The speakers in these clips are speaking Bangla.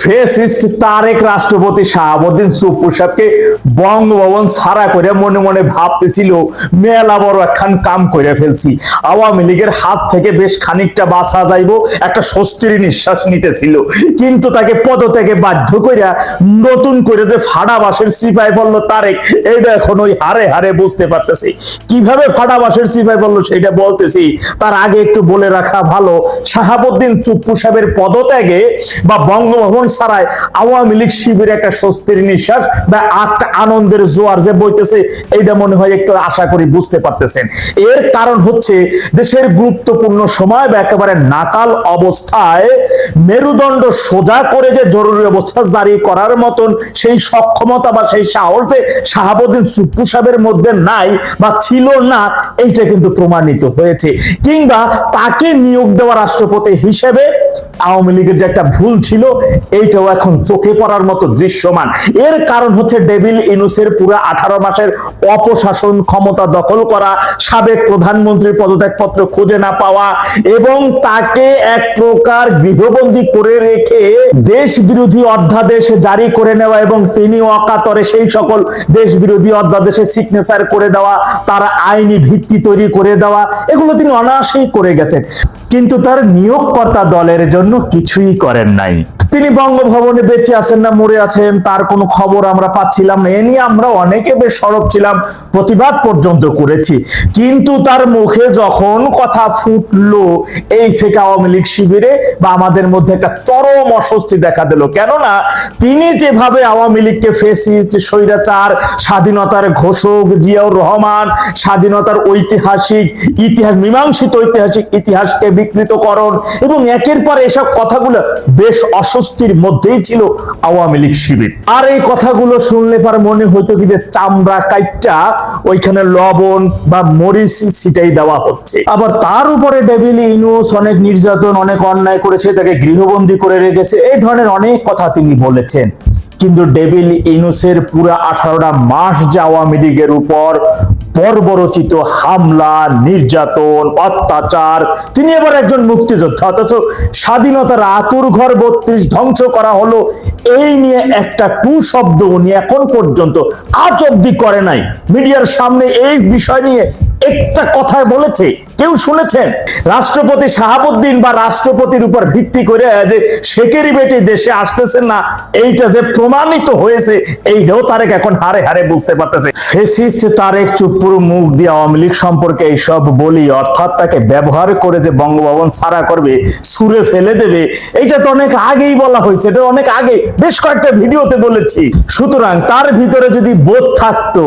ফেসিস্ট তারেক রাষ্ট্রপতি শাহাবুদ্দিন চুপ্পু সাহেবকে বঙ্গভবন ছাড়া করে মনে মনে ভাবতেছিল মেলা বড় একখান কাম করে ফেলছি, আওয়ামী লীগের হাত থেকে বেশ খানিকটা বাঁচা যাইব, একটা স্বস্তির নিঃশ্বাস নিতেছিল। কিন্তু তাকে পদত্যাগে বাধ্য কইরা নতুন করে যে ফাড়াবাসের সিপাই বলল তারেক, এইটা এখন ওই হারে হারে বুঝতে পারতেছি। কিভাবে ফাড়াবাসের সিপাই বলল সেটা বলতেছি, তার আগে একটু বলে রাখা ভালো, শাহাবুদ্দিন চুপ্পু সাহেবের পদত্যাগে বা বঙ্গভবন ছাড়াই আওয়ামী লীগ শিবিরে একটা স্বস্তির নিঃশ্বাস বা একটা আনন্দের জোয়ার যে বইতেছে, এইটা মনে হয় একটু আশা করি বুঝতে পারতেছেন। এর কারণ হচ্ছে দেশের গুরুত্বপূর্ণ সময় বা একেবারে নাকাল অবস্থায় মেরুদণ্ড সোজা করে যে জরুরি অবস্থা জারি করার মতন সেই সক্ষমতা বা সেই সাহস যে শাহাবুদ্দিন চুপ্পু সাহেবের মধ্যে নাই বা ছিল না, এইটা কিন্তু প্রমাণিত হয়েছে। কিংবা তাকে নিয়োগ দেওয়া রাষ্ট্রপতি হিসেবে আওয়ামী লীগের যে একটা ভুল ছিল, এইটাও এখন চোখে পড়ার মতো দৃশ্যমান। এর কারণ হচ্ছে ডেভিল ইনুসের পুরো 18 মাসের অপশাসন ক্ষমতা দখল করা, সাবেক প্রধানমন্ত্রীর পদত্যাগপত্র খুঁজে না পাওয়া এবং তাকে এক প্রকার গৃহবন্দী করে রেখে দেশ বিরোধী অধ্যাদেশ জারি করে নেওয়া এবং তিনি অকাতরে সেই সকল দেশ বিরোধী অধ্যাদেশে সিগনেচার করে দেওয়া, তার আইনি ভিত্তি তৈরি করে দেওয়া, এগুলো তিনি অনায়াসেই করে গেছেন। কিন্তু তার নিয়োগকর্তা দলের জন্য কিছুই করেন নাই। তিনি বঙ্গভবনে বেঁচে আছেন না মরে আছেন তার কোনো খবর আমরা পাচ্ছিলাম না। এ নিয়ে আমরা অনেকে বেশ সরব ছিলাম, প্রতিবাদ পর্যন্ত করেছি। কিন্তু তার মুখে যখন কথা ফুটলো এই থেকে আওয়ামী লীগ শিবিরে বা আমাদের মধ্যে একটা চরম অস্বস্তি দেখা দিল। কেননা তিনি যেভাবে আওয়ামী লীগকে ফেসিস্ট, স্বৈরাচার, স্বাধীনতার ঘোষক জিয়াউর রহমান, স্বাধীনতার ঐতিহাসিক ইতিহাস, মীমাংসিত ঐতিহাসিক ইতিহাসকে বিকৃতকরণ এবং একের পর এসব কথাগুলো বেশ অস্বস্তির মধ্যেই ছিল আওয়ামী লীগ শিবির। আর এই কথাগুলো শুনলে পর মনে হইতো কি যে চামড়া কাইটটা ওইখানে লবণ বা মরিচ ছিটাই দেওয়া হচ্ছে। আবার তার উপরে ডেভিল ইনুস অনেক নির্যাতন, অনেক অন্যায় করেছে, তাকে গৃহবন্দী করে রেখেছে, এই ধরনের অনেক কথা তিনি বলেছেন। কিন্তু ডেভিল ইনুসের পুরো 18টা মাস যে আওয়ামী লীগের উপর বর্বরচিত হামলা, নির্যাতন, অত্যাচার, তিনি এবার একজন মুক্তিযোদ্ধা, অথচ স্বাধীনতার আতুর ঘর 32 ধ্বংস করা হলো, এই নিয়ে একটা টু শব্দ উনি এখন পর্যন্ত আজ অব্দি করে নাই। মিডিয়ার সামনে এই বিষয় নিয়ে একটা কথায় বলেছে, কেউ শুনেছেন? রাষ্ট্রপতি শাহাবুদ্দিন বা রাষ্ট্রপতির উপর ভিত্তি করে যে শেখেরি বেটি দেশে আসতেছেন না, এইটা যে প্রমাণিত হয়েছে, এইটাও তারেক এখন হারে হারে বুঝতে পারতেছে। ফেসিস্ট তারেক চুপ্পুর মুখ দিয়ে আওয়ামী লীগ সম্পর্কে এইসব বলি, অর্থাৎ তাকে ব্যবহার করে যে বঙ্গভবন ছাড়া করবে, ছুঁড়ে ফেলে দেবে, এইটা তো অনেক আগেই বলা হয়েছে, এটা অনেক আগে বেশ কয়েকটা ভিডিওতে বলেছি। সুতরাং তার ভিতরে যদি বোধ থাকতো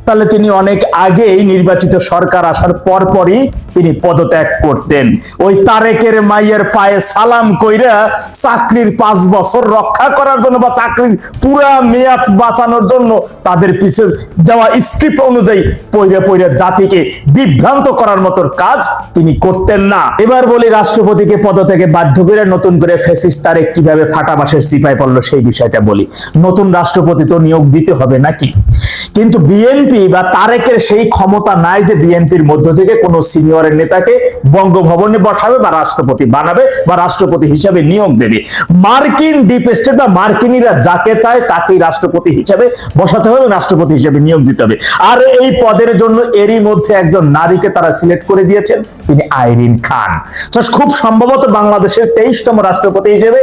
তাহলে তিনি অনেক আগেই নির্বাচিত সরকার আসার পরপরই তিনি পদত্যাগ করতেন। ওই তারেকের মাইয়ের পায়ে সালাম কইরা চাকরির 5 বছর রক্ষা করার জন্য বা চাকরির পুরা মেয়াদ বাঁচানোর জন্য তাদের পিছনে দেওয়া স্ক্রিপ্ট অনুযায়ী পইরা পইরা জাতিকে বিভ্রান্ত করার মতো কাজ তিনি করতেন না। এবার বলি রাষ্ট্রপতিকে পদত্যাগে বাধ্য করে নতুন করে ফ্যাসিস্ট তারেক কিভাবে ফাটাবাসের সিপাই পড়লো সেই বিষয়টা বলি। নতুন রাষ্ট্রপতি তো নিয়োগ দিতে হবে নাকি, কিন্তু বিএনপি বা তারেকের সেই ক্ষমতা নাই যে বিএনপির মধ্য থেকে কোনো সিনিয়রের নেতাকে বঙ্গভবনে বসাবে বা রাষ্ট্রপতি বানাবে বা রাষ্ট্রপতি হিসেবে নিয়োগ দেবে। মার্কিন ডিপ স্টেট বা মার্কিনীরা যাকে চায় তাকেই রাষ্ট্রপতি হিসেবে বসাতে হবে, রাষ্ট্রপতি হিসেবে নিয়োগ দিতে হবে। আর এই পদের জন্য এরই মধ্যে একজন নারীকে তারা সিলেক্ট করে দিয়েছেন, তিনি আইরিন খান। খুব সম্ভবত বাংলাদেশের 23তম রাষ্ট্রপতি হিসেবে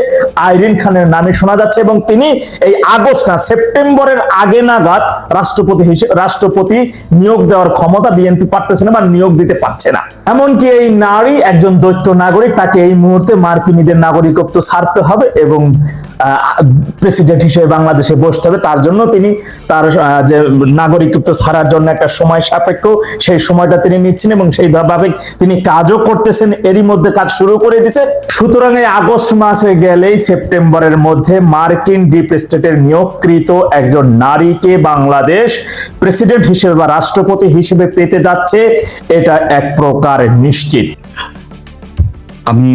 আইরিন খানের নামে শোনা যাচ্ছে এবং তিনি এই আগস্ট না সেপ্টেম্বরের আগে নাগাদ রাষ্ট্রপতি নিয়োগ দেওয়ার ক্ষমতা বিএনপি পারতেছে না বা নিয়োগ দিতে পারছে না। এমনকি এই নারী একজন দ্বৈত নাগরিক, তাকে এই মুহূর্তে মার্কিনীদের নাগরিকত্ব ছাড়তে হবে এবং প্রেসিডেন্ট হিসেবে বাংলাদেশে বসতে হবে। তার জন্য তিনি তার যে নাগরিকত্ব ছাড়ার জন্য একটা সময় সাপেক্ষ সেই সময়টা তিনি নিচ্ছেন এবং সেইভাবে তিনি কাজও করতেছেন, এরই মধ্যে কাজ শুরু করে দিয়েছে। সুতরাং এই আগস্ট মাসে গেলেই সেপ্টেম্বরের মধ্যে মার্কিন ডিপ স্টেটের নিয়োগকৃত একজন নারীকে বাংলাদেশ প্রেসিডেন্ট হিসেবে বা রাষ্ট্রপতি হিসেবে পেতে যাচ্ছে, এটা এক প্রকার নিশ্চিত। আমি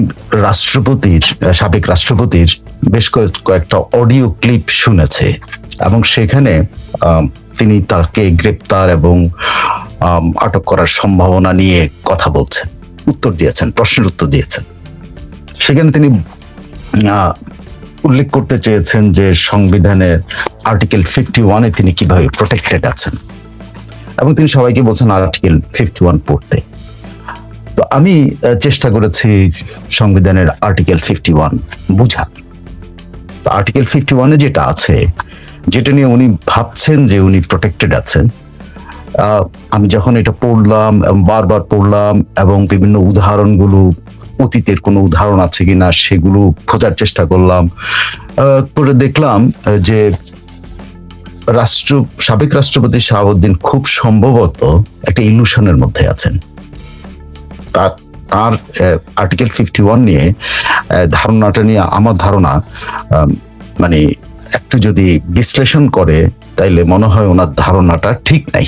সাবেক রাষ্ট্রপতির বেশ কয়েকটা অডিও ক্লিপ শুনেছি এবং সেখানে তিনি তাকে গ্রেপ্তার এবং আটক করার সম্ভাবনা নিয়ে কথা বলছেন, প্রশ্নের উত্তর দিয়েছেন। সেখানে তিনি উল্লেখ করতে চেয়েছেন যে সংবিধানের আর্টিকেল 51-এ তিনি কিভাবে প্রোটেক্টেড আছেন, এবং তিনি সবাইকে বলছেন আর্টিকেল 51 পড়তে। তো আমি চেষ্টা করেছি সংবিধানের আর্টিকেল 51 বুঝার। তো আর্টিকেল 51-এ যেটা আছে, যেটা নিয়ে উনি ভাবছেন যে উনি প্রোটেক্টেড আছেন, আমি যখন এটা পড়লাম এবং বারবার পড়লাম এবং বিভিন্ন উদাহরণগুলো, অতীতের কোনো উদাহরণ আছে কিনা সেগুলো খোঁজার চেষ্টা করলাম, করে দেখলাম যে সাবেক রাষ্ট্রপতি শাহাবুদ্দিন খুব সম্ভবত একটা ইলুশনের মধ্যে আছেন। তার আর্টিকেল 51 নিয়ে ধারণাটা নিয়ে আমার ধারণা, মানে একটু যদি বিশ্লেষণ করে তাইলে মনে হয় ওনার ধারণাটা ঠিক নাই।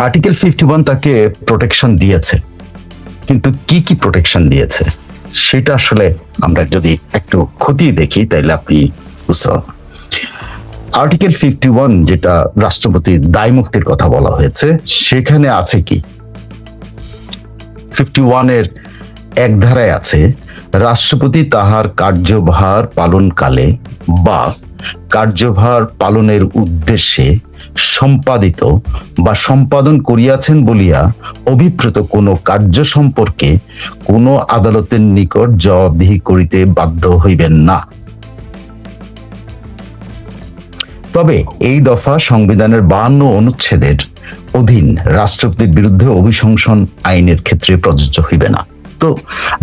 আর্টিকেল 51 তাকে প্রোটেকশন দিয়েছে, কিন্তু কি কি প্রোটেকশন দিয়েছে সেটা আসলে আমরা যদি একটু খতিয়ে দেখি তাইলে আপনি বুঝতে পারবেন। আর্টিকেল 51 যেটা রাষ্ট্রপতির দায় মুক্তির কথা বলা হয়েছে, সেখানে আছে কি? 51-এর এক ধারায় আছে, রাষ্ট্রপতি তাহার কার্যভার পালনকালে বা কার্যভার পালনের উদ্দেশ্যে সম্পাদিত বা সম্পাদন করিয়াছেন বলিয়া অভিপ্রেত কোনো কার্য সম্পর্কে কোনো আদালতের নিকট জবাবদিহি করিতে বাধ্য হইবেন না। তবে এই দফা সংবিধানের 52 অনুচ্ছেদের অধীন রাষ্ট্রপতির বিরুদ্ধে অভিশংসন আইনের ক্ষেত্রে প্রযোজ্য হইবে না। তো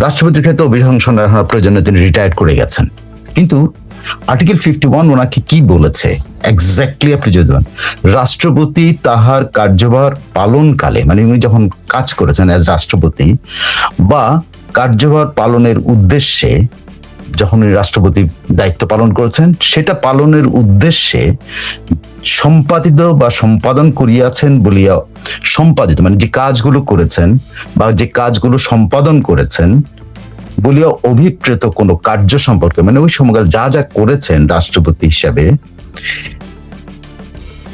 রাষ্ট্রপতির ক্ষেত্রে অভিশংসনের প্রয়োজনে তিনি রিটায়ার করে গেছেন, কিন্তু আর্টিকেল 51 ওনাকে কি বলেছে এক্স্যাক্টলি আপনি যদি রাষ্ট্রপতি তাহার কার্যভার পালনকালে, মানে উনি যখন কাজ করেছেন অ্যাজ রাষ্ট্রপতি বা কার্যভার পালনের উদ্দেশ্যে, যখন উনি রাষ্ট্রপতি দায়িত্ব পালন করেছেন, সেটা পালনের উদ্দেশ্যে সম্পাদিত বা সম্পাদন করিয়াছেন বলিয়া, সম্পাদিত মানে যে কাজগুলো করেছেন বা যে কাজগুলো সম্পাদন করেছেন বলিয়া অভিপ্রেত কোনো কার্য সম্পর্কে, মানে ওই সময়কাল যা যা করেছেন রাষ্ট্রপতি হিসাবে,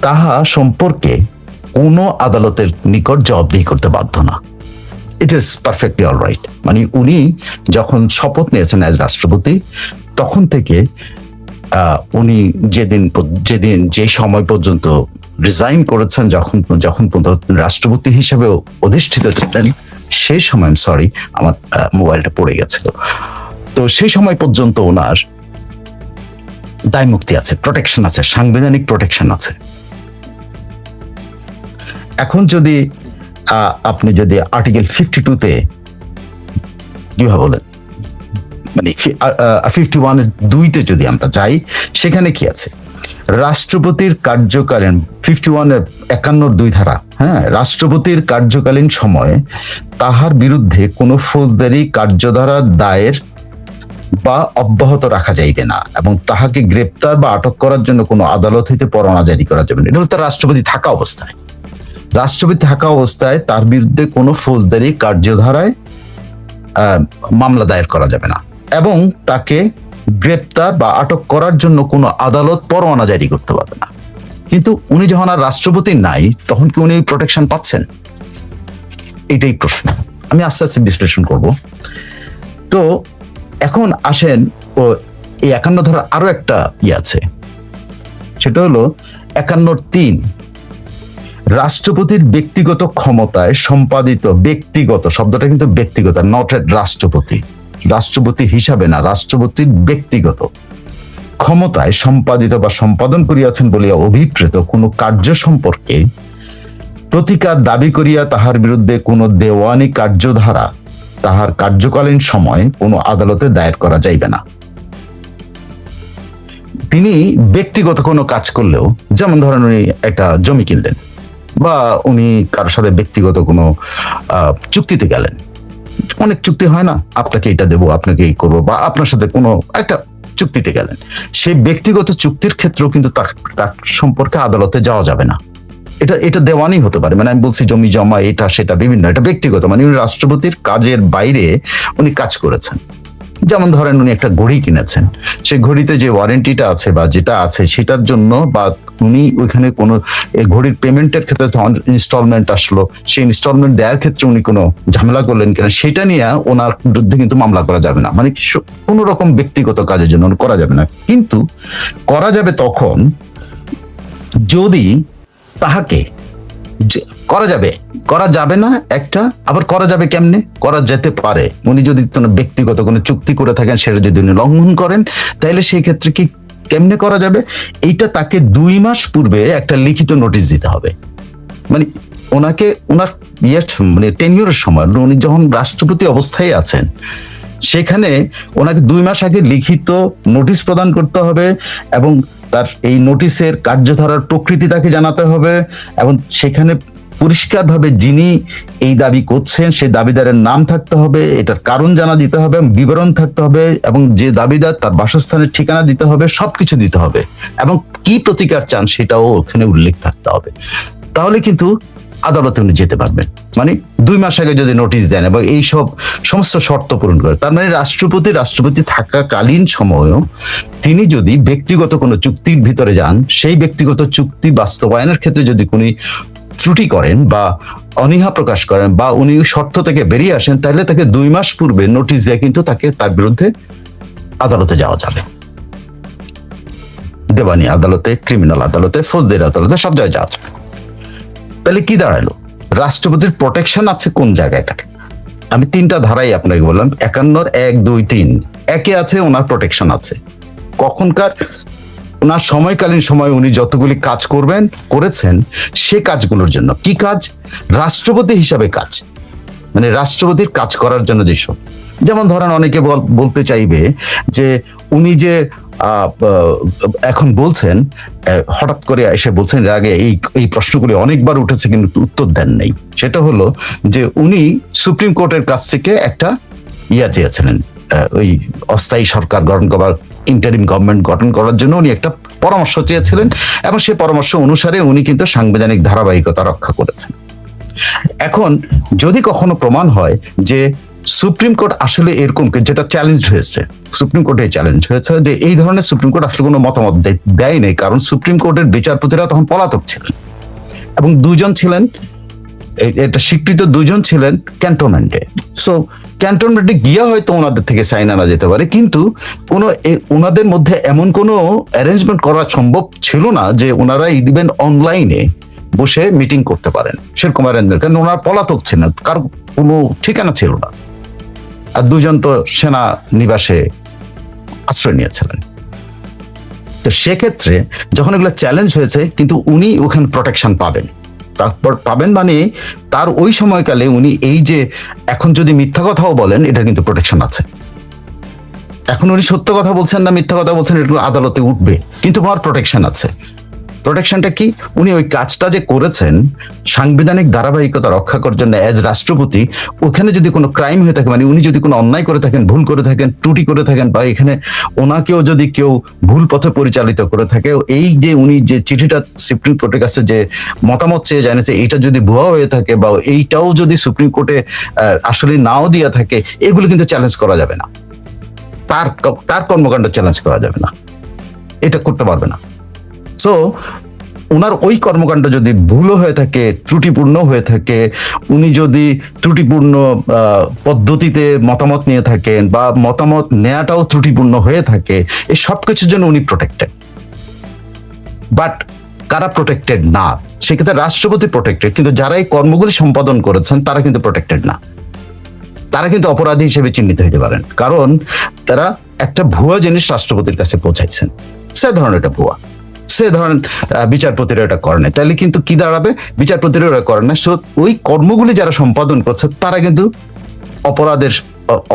তাহা সম্পর্কে কোনো আদালতের নিকট জবাবদিহি করতে বাধ্য না। It is perfectly all right. মানে উনি যখন শপথ নিয়েছেন অ্যাজ রাষ্ট্রপতি, তখন থেকে উনি যে সময় পর্যন্ত রিজাইন করেছেন, যখন পর্যন্ত রাষ্ট্রপতি হিসেবে অধিষ্ঠিত ছিলেন, সেই সময়, সরি আমার মোবাইলটা পড়ে গেছিল, তো সেই সময় পর্যন্ত ওনার দায় মুক্তি আছে, প্রোটেকশন আছে, সাংবিধানিক প্রোটেকশন আছে। এখন যদি আপনি যদি আর্টিকেল 52-তে কিভাবে বলেন, মানে 51-এর 2-তে যদি আমরা যাই, সেখানে কি আছে? রাষ্ট্রপতির কার্যকালীন 51-এর 51-2 ধারা, হ্যাঁ, রাষ্ট্রপতির কার্যকালীন সময়ে তাহার বিরুদ্ধে কোনো ফৌজদারি কার্যধারা দায়ের বা অব্যাহত রাখা যাইবে না, এবং তাহাকে গ্রেপ্তার বা আটক করার জন্য কোনো আদালত হইতে পরোয়ানা জারি করা যাবে না। এটা হলো তার রাষ্ট্রপতি থাকা অবস্থায়। রাষ্ট্রপতি থাকা অবস্থায় তার বিরুদ্ধে কোনো ফৌজদারি কার্যধারায় মামলা দায়ের করা যাবে না, এবং তাকে গ্রেপ্তার বা আটক করার জন্য কোনো আদালত পরোয়ানা জারি করতে পারবে না। কিন্তু উনি যখন আর রাষ্ট্রপতি নাই, তখন কি উনি প্রোটেকশন পাচ্ছেন? এটাই প্রশ্ন। আমি আস্তে আস্তে বিশ্লেষণ করব। তো এখন আসেন, ও এই 51 ধারার আরো একটা আছে, সেটা হলো 51(3). রাষ্ট্রপতির ব্যক্তিগত ক্ষমতায় সম্পাদিত, ব্যক্তিগত শব্দটা কিন্তু ব্যক্তিগত, নট রাষ্ট্রপতি, রাষ্ট্রপতি হিসাবে না, রাষ্ট্রপতির ব্যক্তিগত ক্ষমতায় সম্পাদিত বা সম্পাদন করিয়াছেন বলিয়া অভিপ্রেত কোনো কার্য সম্পর্কে প্রতিকার দাবি করিয়া তাহার বিরুদ্ধে কোনো দেওয়ানি কার্যধারা তাহার কার্যকালীন সময় কোনো আদালতে দায়ের করা যাইবে না। তিনি ব্যক্তিগত কোনো কাজ করলেও, যেমন ধরেন উনি একটা জমি কিনলেন, বা উনি কারোর সাথে ব্যক্তিগত কোনো চুক্তিতে গেলেন, অনেক চুক্তি হয় না, আপনাকে এটা দেবো, আপনাকে এই করবো, বা আপনার সাথে কোনো একটা চুক্তিতে গেলেন, সেই ব্যক্তিগত চুক্তির ক্ষেত্রেও কিন্তু তার সম্পর্কে আদালতে যাওয়া যাবে না। এটা দেওয়ানি হতে পারে, মানে আমি বলছি জমি জমা এটা সেটা বিভিন্ন, এটা ব্যক্তিগত, মানে উনি রাষ্ট্রপতির কাজের বাইরে উনি কাজ করেছেন, যেমন ধরেন উনি একটা ঘড়ি কিনেছেন, সেই ঘড়িতে যে ওয়ারেন্টিটা আছে বা যেটা আছে সেটার জন্য, বা উনি ওইখানে কোনো এই ঘড়ির পেমেন্টের ক্ষেত্রে ইনস্টলমেন্ট আসলো, সেই ইনস্টলমেন্ট দেওয়ার ক্ষেত্রে উনি কোনো ঝামেলা করলেন কিনা সেটা নিয়ে ওনার বিরুদ্ধে কিন্তু মামলা করা যাবে না, মানে কোনো রকম ব্যক্তিগত কাজের জন্য করা যাবে না। কিন্তু করা যাবে তখন যদি তাহাকে করা যাবে না একটা, আবার করা যাবে কেমনে, করা যেতে পারে উনি যদি ব্যক্তিগত কোনো চুক্তি করে থাকেন সেটা যদি উনি লঙ্ঘন করেন, তাহলে সেই ক্ষেত্রে কি কেমনে করা যাবে, এইটা তাকে 2 মাস পূর্বে একটা লিখিত নোটিশ দিতে হবে। মানে ওনাকে ওনার মানে টেনিয়রের সময় উনি যখন রাষ্ট্রপতি অবস্থায় আছেন সেখানে ওনাকে 2 মাস আগে লিখিত নোটিশ প্রদান করতে হবে, এবং তার এই নোটিশের কার্যধারার প্রকৃতি তাকে জানাতে হবে, এবং সেখানে পরিষ্কারভাবে যিনি এই দাবি করছেন সেই দাবিদারের নাম থাকতে হবে, এটার কারণ জানা দিতে হবে, বিবরণ থাকতে হবে, এবং যে দাবিদার তার বাসস্থানের ঠিকানা দিতে হবে, সবকিছু দিতে হবে, এবং কি প্রতিকার চান সেটাও ওখানে উল্লেখ থাকতে হবে। তাহলে কিন্তু আদালতে উনি যেতে পারবেন। মানে 2 মাস আগে যদি নোটিশ দেন এবং এই সব সমস্ত শর্ত পূরণ করে, তার মানে রাষ্ট্রপতি থাকাকালীন সময়ও তিনি যদি ব্যক্তিগত কোনো চুক্তির ভিতরে যান, সেই ব্যক্তিগত চুক্তি বাস্তবায়নের ক্ষেত্রে যদি কোনো ত্রুটি করেন বা অনীহা প্রকাশ করেন বা উনি শর্ত থেকে বেরিয়ে আসেন, তাহলে তাকে 2 মাস পূর্বে নোটিশ দিয়ে কিন্তু তার বিরুদ্ধে আদালতে যাওয়া যাবে। দেওয়ানি আদালতে, ক্রিমিনাল আদালতে, ফৌজদারি আদালতে, সব জায়গায় যাওয়া যাবে। তাহলে কি দাঁড়ালো, রাষ্ট্রপতির প্রোটেকশন আছে কোন জায়গাটাকে? আমি 3টা ধারাই আপনাকে বললাম, 51 1 2 3 একে আছে ওনার প্রোটেকশন আছে কখনকার, ওনার সময়কালীন সময় উনি যতগুলি কাজ করেছেন সে কাজগুলোর জন্য। কি কাজ? রাষ্ট্রপতি হিসাবে কাজ, মানে রাষ্ট্রপতির কাজ করার জন্য যেসব, যেমন ধরেন অনেকে বলতে চাইবে যে উনি যে এখন বলছেন, হঠাৎ করে এসে বলছেন, এর আগে এই প্রশ্নগুলি অনেকবার উঠেছে কিন্তু উত্তর দেন নাই, সেটা হলো যে উনি সুপ্রিম কোর্টের কাছ থেকে একটা চেয়েছিলেন, ওই অস্থায়ী সরকার গঠন করার, ইন্টারিম গভর্নমেন্ট গঠন করার জন্য উনি একটা পরামর্শ চেয়েছিলেন, এবং সেই পরামর্শ অনুসারে উনি কিন্তু সাংবিধানিক ধারাবাহিকতা রক্ষা করেছেন। এখন যদি কখনো প্রমাণ হয় যে সুপ্রিম কোর্ট আসলে এরকম, যেটা চ্যালেঞ্জ হয়েছে, সুপ্রিম কোর্টে চ্যালেঞ্জ হয়েছে যে এই ধরনের সুপ্রিম কোর্ট আসলে কোনো মতামত দেয় নাই, কারণ সুপ্রিম কোর্টের বিচারপতিরা তখন পলাতক ছিলেন এবং 2জন ছিলেন, এটা স্বীকৃত 2জন ছিলেন ক্যান্টনমেন্টে। সো ক্যান্টনমেন্টে গিয়ে হয়তো ওনাদের থেকে সাইন আনা যেতে পারে, কিন্তু ওনাদের মধ্যে এমন কোনো অ্যারেঞ্জমেন্ট করা সম্ভব ছিল না যে ওনারা ইভেন অনলাইনে বসে মিটিং করতে পারেন, সেরকম অ্যারেঞ্জমেন্ট, কারণ ওনারা পলাতক ছিলেন, কারো কোনো ঠিকানা ছিল না, আর 2জন তো সেনা নিবাসে আশ্রয় নিয়েছিলেন। তো সেক্ষেত্রে যখন এগুলো চ্যালেঞ্জ হয়েছে, কিন্তু উনি ওখানে প্রোটেকশন পাবেন, মানে তার ওই সময়কালে উনি এই যে এখন যদি মিথ্যা কথাও বলেন, এটা কিন্তু প্রোটেকশন আছে। এখন উনি সত্য কথা বলছেন না মিথ্যা কথা বলছেন, এটা আদালতে উঠবে, কিন্তু আমার প্রোটেকশন আছে। প্রোটেকশনটা কি? উনি ওই কাজটা যে করেছেন সাংবিধানিক ধারাবাহিকতা রক্ষা করার জন্য এজ রাষ্ট্রপতি, ওখানে যদি কোনো ক্রাইম হয়ে থাকে, মানে উনি যদি কোনো অন্যায় করে থাকেন, ভুল করে থাকেন, ত্রুটি করে থাকেন, বা এখানে ওনাকেও যদি কেউ ভুল পথে পরিচালিত করে থাকে, এই যে উনি যে চিঠিটা সুপ্রিম কোর্টের কাছে যে মতামত চেয়ে জানিয়েছে, এইটা যদি ভুয়া হয়ে থাকে বা এইটাও যদি সুপ্রিম কোর্টে আসলে নাও দিয়ে থাকে, এগুলো কিন্তু চ্যালেঞ্জ করা যাবে না, তার কর্মকাণ্ড চ্যালেঞ্জ করা যাবে না, এটা করতে পারবে না। সো ওনার ওই কর্মকাণ্ড যদি ভুল হয়ে থাকে, ত্রুটিপূর্ণ হয়ে থাকে, উনি যদি ত্রুটিপূর্ণ পদ্ধতিতে মতামত নিয়ে থাকেন বা মতামত নেওয়াটাও ত্রুটিপূর্ণ হয়ে থাকে, এই সব কিছুর জন্য উনি প্রোটেক্টেড। বাট কারা প্রোটেক্টেড না? সেক্ষেত্রে রাষ্ট্রপতি প্রোটেক্টেড, কিন্তু যারা এই কর্মগুলি সম্পাদন করেছেন তারা কিন্তু প্রোটেক্টেড না, তারা কিন্তু অপরাধী হিসেবে চিহ্নিত হতে পারেন, কারণ তারা একটা ভুয়া জিনিস রাষ্ট্রপতির কাছে পৌঁছাইছেন, সে ধরনের এটা ভুয়া, সে ধরেন বিচারপতিরা এটা করে না, তাহলে কিন্তু কি দাঁড়াবে, বিচারপতিরা এটা করে না, সো ওই কর্মগুলি যারা সম্পাদন করছে তারা কিন্তু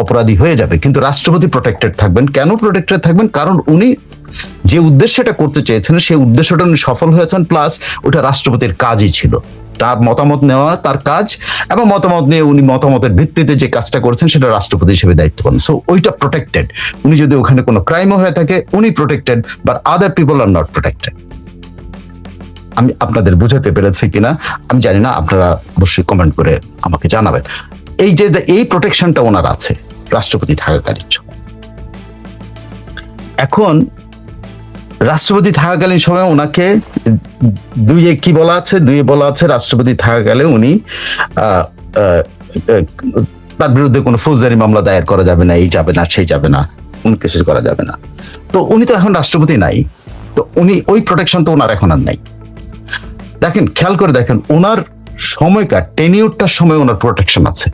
অপরাধী হয়ে যাবে, কিন্তু রাষ্ট্রপতি প্রোটেক্টেড থাকবেন। কেন প্রোটেক্টেড থাকবেন? কারণ উনি যে উদ্দেশ্যটা করতে চেয়েছেন সেই উদ্দেশ্যটা উনি সফল হয়েছেন, প্লাস ওটা রাষ্ট্রপতির কাজই ছিল, তার মতামত নেওয়া তার কাজ, এবং মতামত নিয়ে উনি মতামতের ভিত্তিতে যে কাজটা করেছেন সেটা রাষ্ট্রপতি হিসেবে দায়িত্ব পালন, সো ওইটা প্রোটেক্টেড। উনি যদি ওখানে কোনো ক্রাইমও হয়ে থাকে, উনি protected, but other people are not protected. আমি আপনাদের বুঝাতে পেরেছি কিনা আমি জানি না, আপনারা অবশ্যই কমেন্ট করে আমাকে জানাবেন। এই যে এই প্রোটেকশনটা ওনার আছে রাষ্ট্রপতি থাকাকালীন। এখন রাষ্ট্রপতি থাকাকালীন সময় ওনাকে দুইয়ে বলা আছে রাষ্ট্রপতি থাকাকালে উনি তার বিরুদ্ধে কোনো ফৌজদারি মামলা দায়ের করা যাবে না, এই যাবে না, সেই যাবে না, কোনো কিছু করা যাবে না। তো উনি তো এখন রাষ্ট্রপতি নাই, তো উনি ওই প্রোটেকশন তো ওনার এখন আর নাই। দেখেন, খেয়াল করে দেখেন, ওনার সময়কার টেনিউরটার সময় ওনার প্রোটেকশন আছে।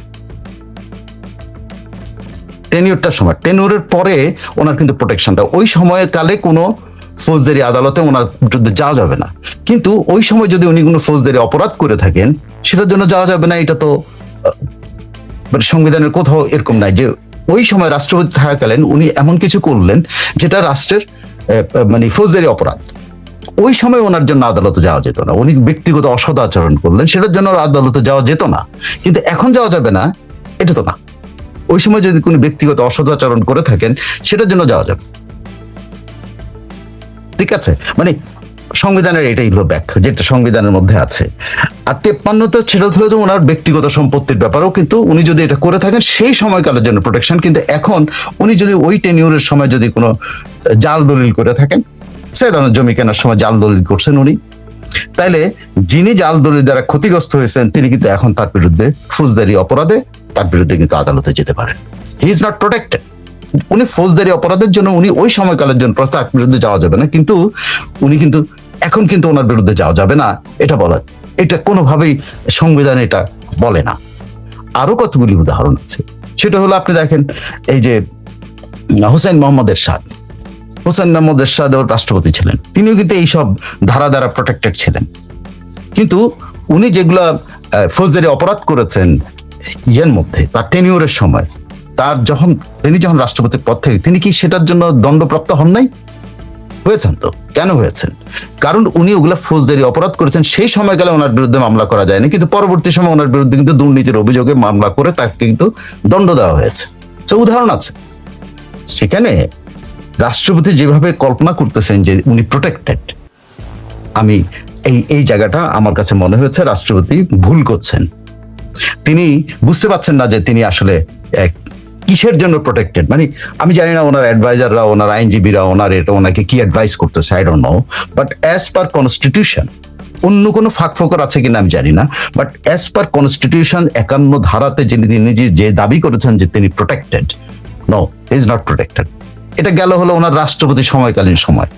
টেনিউরের পরে ওনার কিন্তু প্রোটেকশনটা, ওই সময়ের কালে কোনো ফৌজদারি আদালতে ওনার বিরুদ্ধে যাওয়া যাবে না। কিন্তু ওই সময় যদি উনি কোনো ফৌজদারি অপরাধ করে থাকেন সেটার জন্য যাওয়া যাবে না। এটা তো সংবিধানের কোথাও এরকম নাই যে ওই সময় রাষ্ট্রপতি থাকাকালীন উনি এমন কিছু করলেন যেটা রাষ্ট্রের মানে ফৌজদারি অপরাধ, ওই সময় ওনার জন্য আদালতে যাওয়া যেত না। উনি ব্যক্তিগত অসদাচরণ করলেন, সেটার জন্য আদালতে যাওয়া যেত না। কিন্তু এখন যাওয়া যাবে না এটা তো না। ওই সময় যদি কোনো ব্যক্তিগত অসদাচরণ করে থাকেন সেটার জন্য যাওয়া যাবে। ঠিক আছে, মানে সংবিধানের এটাই হলো ব্যাখ্যা, যেটা সংবিধানের মধ্যে আছে। আর 53 সেটা হলো যে ওনার ব্যক্তিগত সম্পত্তির ব্যাপারেও কিন্তু উনি যদি এটা করে থাকেন সেই সময়কালের জন্য প্রোটেকশন। কিন্তু এখন উনি যদি ওই টেনিউরের সময় যদি কোনো জাল দলিল করে থাকেন, সে ধরনের জমি কেনার সময় জাল দলিল করছেন উনি, তাইলে যিনি জাল দলিল দ্বারা ক্ষতিগ্রস্ত হয়েছেন তিনি কিন্তু এখন তার বিরুদ্ধে ফৌজদারি অপরাধে তার বিরুদ্ধে কিন্তু আদালতে যেতে পারেন। হি ইজ নট প্রোটেক্টেড। উনি ফৌজদারি অপরাধের জন্য উনি ওই সময়কালের জন্য তার বিরুদ্ধে যাওয়া যাবে না, কিন্তু উনি কিন্তু এখন কিন্তু ওনার বিরুদ্ধে যাওয়া যাবে না এটা বলা, এটা কোনোভাবেই সংবিধান এটা বলে না। আরো কতগুলি উদাহরণ আছে। সেটা হলো আপনি দেখেন, এই যে হুসাইন মোহাম্মদ এরশাদ রাষ্ট্রপতি ছিলেন, তিনিও কিন্তু এইসব ধারা দ্বারা প্রোটেক্টেড ছিলেন। কিন্তু উনি যেগুলা ফৌজদারি অপরাধ করেছেন ইয়ের মধ্যে তার টেনিউরের সময়, তিনি যখন রাষ্ট্রপতির পদ থেকে তিনি কি সেটার জন্য দণ্ডপ্রাপ্ত হন নাই? হয়েছেন তো। কেন হয়েছেন? কারণ উনি ওগুলা ফৌজদারি অপরাধ করেছেন, সেই সময়কালে ওনার বিরুদ্ধে মামলা করা যায়নি, কিন্তু পরবর্তী সময় ওনার বিরুদ্ধে কিন্তু দুর্নীতির অভিযোগে মামলা করে তাকে কিন্তু দণ্ড দেওয়া হয়েছে। তো উদাহরণ আছে। সেখানে রাষ্ট্রপতি যেভাবে কল্পনা করতেছেন যে উনি প্রোটেক্টেড, আমি এই জায়গাটা আমার কাছে মনে হয়েছে রাষ্ট্রপতি ভুল করছেন। তিনি বুঝতে পারছেন না যে তিনি আসলে কিসের জন্য প্রোটেক্টেড। মানে আমি জানি না ওনার অ্যাডভাইজাররা, ওনার আইনজীবীরা ওনাকে কি অ্যাডভাইস করতেছে, I don't know, but as per constitution, অন্য কোনো ফাঁক ফোকর আছে কিনা আমি জানি না, বাট অ্যাজ পার কনস্টিটিউশন 51 ধারাতে তিনি যে দাবি করেছেন যে তিনি protected, no, is not protected. এটা গেল হলো ওনার রাষ্ট্রপতি সময়কালীন সময়।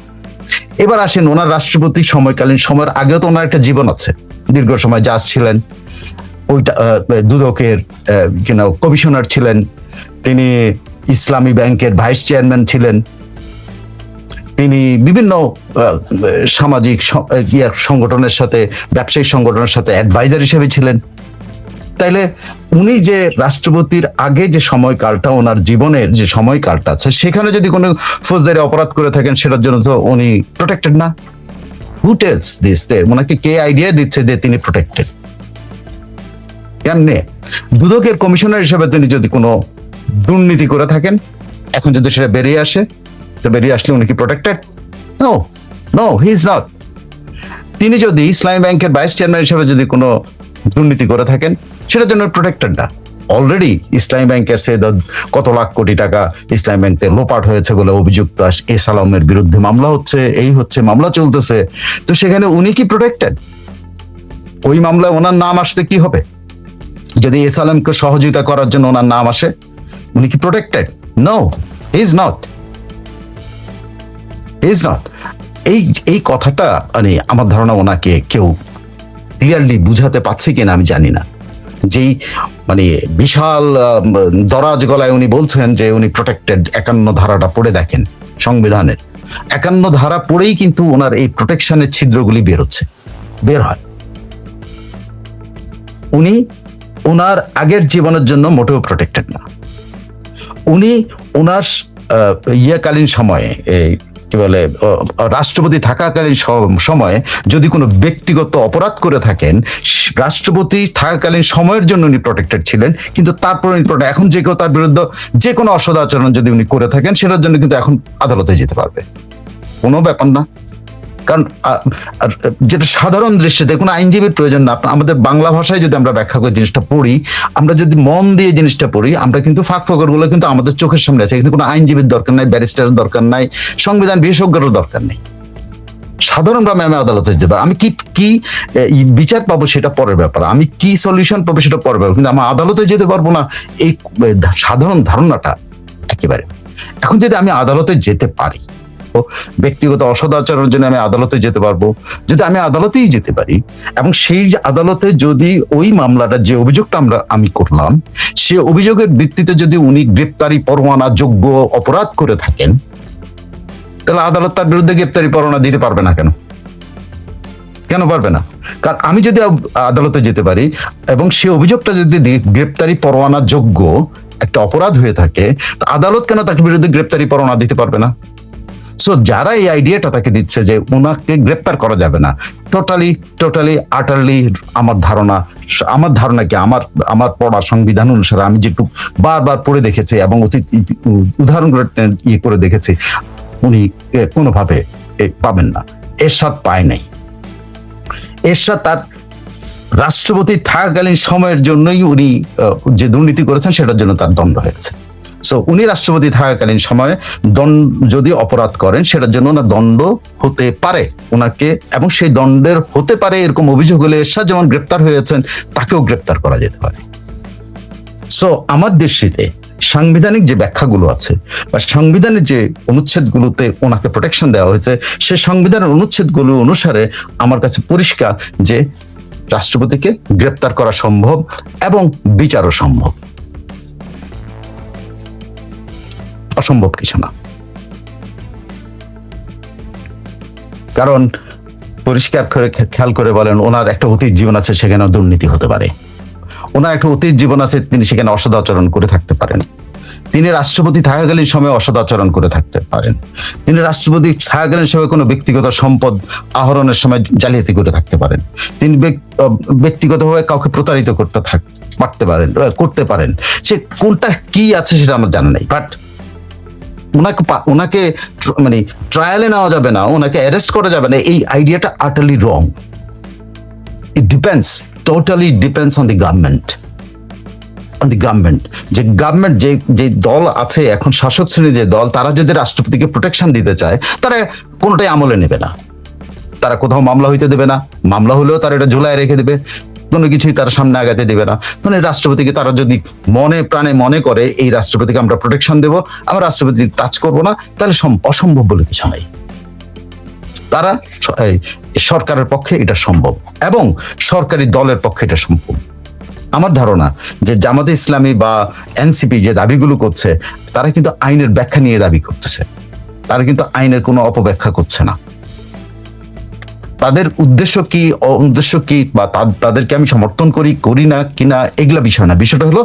এবার আসেন ওনার রাষ্ট্রপতি সময়কালীন সময়ের আগেও তো ওনার একটা জীবন আছে, দীর্ঘ সময় জাজ ছিলেন, ওইটা দুদকের কমিশনার ছিলেন, তিনি ইসলামী ব্যাংকের ভাইস চেয়ারম্যান ছিলেন, তিনি বিভিন্ন সামাজিক সংগঠনের সাথে, ব্যবসায়িক সংগঠনের সাথে অ্যাডভাইজার হিসেবে ছিলেন। তাইলে উনি যে রাষ্ট্রপতির আগে যে সময়কালটা, ওনার জীবনের যে সময়কালটা আছে, সেখানে যদি কোনো ফৌজদারি অপরাধ করে থাকেন সেটার জন্য তো উনি প্রোটেক্টেড না। হু টেলস দিস? ওনাকে কে আইডিয়া দিচ্ছে যে তিনি প্রোটেক্টেড? কেমনে? দুদকের কমিশনার হিসেবে তিনি যদি কোনো দুর্নীতি করে থাকেন, এখন যদি সেটা বেরিয়ে আসে, তো বেরিয়ে আসলে উনি কি protected? No, no, he is not. তিনি যদি ইসলামী ব্যাংকের ভাইস চেয়ারম্যান হিসেবে যদি কোনো দুর্নীতি করে থাকেন সেটার জন্য প্রোটেক্টেড না। অলরেডি ইসলামী ব্যাংকের কত লাখ কোটি টাকা ইসলামী ব্যাংকে লোপাট হয়েছে বলে অভিযুক্ত এস আলমের বিরুদ্ধে মামলা হচ্ছে, মামলা চলতেছে। তো সেখানে উনি কি প্রোটেক্টেড? ওই মামলায় ওনার নাম আসলে কি হবে? যদি এস আলমকে সহযোগিতা করার জন্য ওনার নাম আসে, উনি কি protected? No, he is not. এই কথাটা মানে আমার ধারণা ওনাকে কেউ ক্লিয়ারলি বুঝাতে পারছে কিনা আমি জানি না। যেই মানে বিশাল দরাজ গলায় উনি বলছেন যে উনি প্রোটেক্টেড, 51 ধারাটা পড়ে দেখেন সংবিধানের, 51 ধারা পড়েই কিন্তু ওনার এই প্রোটেকশনের ছিদ্রগুলি বের হয়। উনি ওনার আগের জীবনের জন্য মোটেও প্রোটেক্টেড না। উনি ওনার ইয়েকালীন সময়ে, কি বলে, রাষ্ট্রপতি থাকাকালীন সময়ে যদি কোনো ব্যক্তিগত অপরাধ করে থাকেন, রাষ্ট্রপতি থাকাকালীন সময়ের জন্য উনি প্রোটেক্টেড ছিলেন, কিন্তু তারপর এখন যে কেউ তার বিরুদ্ধে যে কোনো অসদাচরণ যদি উনি করে থাকেন সেটার জন্য কিন্তু এখন আদালতে যেতে পারবে, কোনো ব্যাপার না। কারণ যেটা সাধারণ দৃষ্টিতে কোনো আইনজীবীর প্রয়োজন না, আমাদের বাংলা ভাষায় যদি আমরা ব্যাখ্যা করে জিনিসটা পড়ি, আমরা যদি মন দিয়ে জিনিসটা পড়ি, আমরা কিন্তু ফাঁক ফকরগুলো কিন্তু আমাদের চোখের সামনে আছে। এখানে কোনো আইনজীবীর দরকার নাই, ব্যারিস্টারের দরকার নাই, সংবিধান বিশেষজ্ঞের দরকার নেই। সাধারণভাবে আমি আদালতে যেতে পারি, আমি কি বিচার পাবো সেটা পরের ব্যাপার, আমি কি সলিউশন পাবো সেটা পরের ব্যাপার, কিন্তু আমি আদালতে যেতে পারবো না, এই সাধারণ ধারণাটা একেবারে। এখন যদি আমি আদালতে যেতে পারি, ব্যক্তিগত অসদাচরণের জন্য আমি আদালতে যেতে পারবো, যদি আমি আদালতেই যেতে পারি এবং সেই আদালতে যদি ওই মামলাটা, যে অভিযোগটা আমি করলাম, সে অভিযোগের ভিত্তিতে যদি উনি গ্রেপ্তারি পরোয়ানা যোগ্য অপরাধ করে থাকেন, তাহলে আদালত তার বিরুদ্ধে গ্রেপ্তারি পরোয়ানা দিতে পারবে না। কেন পারবে না? কারণ আমি যদি আদালতে যেতে পারি এবং সে অভিযোগটা যদি গ্রেপ্তারি পরোয়ানা যোগ্য একটা অপরাধ হয়ে থাকে, আদালত কেন তার বিরুদ্ধে গ্রেপ্তারি পরোয়ানা দিতে পারবে না? সো যারা এই আইডিয়াটা তাকে দিচ্ছে যে ওনাকে গ্রেপ্তার করা যাবে না, টোটালি আটারলি আমার ধারণা কি, আমার পড়া সংবিধান অনুসারে আমি যেটুকু বারবার পড়ে দেখেছি এবং অতীত উদাহরণগুলো করে দেখেছি, উনি কোনোভাবে পাবেন না। এরশাদ পায় নাই। এরশাদ তার রাষ্ট্রপতি থাকাকালীন সময়ের জন্যই উনি যে দুর্নীতি করেছেন সেটার জন্য তার দণ্ড হয়েছে। সো উনি রাষ্ট্রপতি থাকাকালীন সময়ে যদি অপরাধ করেন সেটার জন্য ওনার দণ্ড হতে পারে ওনাকে, এবং সেই দণ্ডের হতে পারে এরকম অভিযোগ হলে এরশাদ যেমন গ্রেপ্তার হয়েছেন তাকেও গ্রেপ্তার করা যেতে পারে। সো আমার দৃষ্টিতে সাংবিধানিক যে ব্যাখ্যাগুলো আছে বা সংবিধানের যে অনুচ্ছেদগুলোতে ওনাকে প্রোটেকশন দেওয়া হয়েছে, সে সংবিধানের অনুচ্ছেদগুলো অনুসারে আমার কাছে পরিষ্কার যে রাষ্ট্রপতিকে গ্রেপ্তার করা সম্ভব এবং বিচারও সম্ভব, অসম্ভব কিছু না। কারণ পরিষ্কার করে খেয়াল করে বলেন, ওনার একটা অতীত জীবন আছে, সেখানে দুর্নীতি হতে পারে। ওনার একটা অতীত জীবন আছে, তিনি সেখানে অসদাচরণ করে থাকতে পারেন। তিনি রাষ্ট্রপতি থাকাকালীন সময় অসদাচরণ করে থাকতে পারেন। তিনি রাষ্ট্রপতি থাকাকালীন সময় কোনো ব্যক্তিগত সম্পদ আহরণের সময় জালিয়াতি করে থাকতে পারেন। তিনি ব্যক্তিগতভাবে কাউকে প্রতারিত করতে পারেন। সে কোনটা কি আছে সেটা আমার জানা নেই, বাট ওনাকে মানে ট্রায়ালে নেওয়া যাবে না, ওনাকে অ্যারেস্ট করা যাবে না, এই আইডিয়াটা আটারলি রং। ইট totally depends on the government. যে দল আছে এখন, শাসক শ্রেণী যে দল, তারা যদি রাষ্ট্রপতিকে প্রোটেকশন দিতে চায়, তারা কোনোটাই আমলে নেবে না। তারা কোথাও মামলা হইতে দেবে না, মামলা হলেও তারা এটা ঝুলায় রেখে দেবে, কোনো কিছুই তারা সামনে আগাতে দেবে না। মানে রাষ্ট্রপতিকে তারা যদি মনে প্রাণে মনে করে এই রাষ্ট্রপতিকে আমরা প্রোটেকশন দেবো, আমরা রাষ্ট্রপতি টাচ করবো না, তাহলে অসম্ভব বলে কিছু নাই। তারা সরকারের পক্ষে এটা সম্ভব এবং সরকারি দলের পক্ষে এটা সম্ভব। আমার ধারণা যে জামাতে ইসলামী বা এনসিপি যে দাবিগুলো করছে, তারা কিন্তু আইনের ব্যাখ্যা নিয়ে দাবি করতেছে, তারা কিন্তু আইনের কোনো অপব্যাখ্যা করছে না। তাদের উদ্দেশ্য কি বা তাদেরকে আমি সমর্থন করি না কিনা এগুলা বিষয় না, বিষয়টা হলো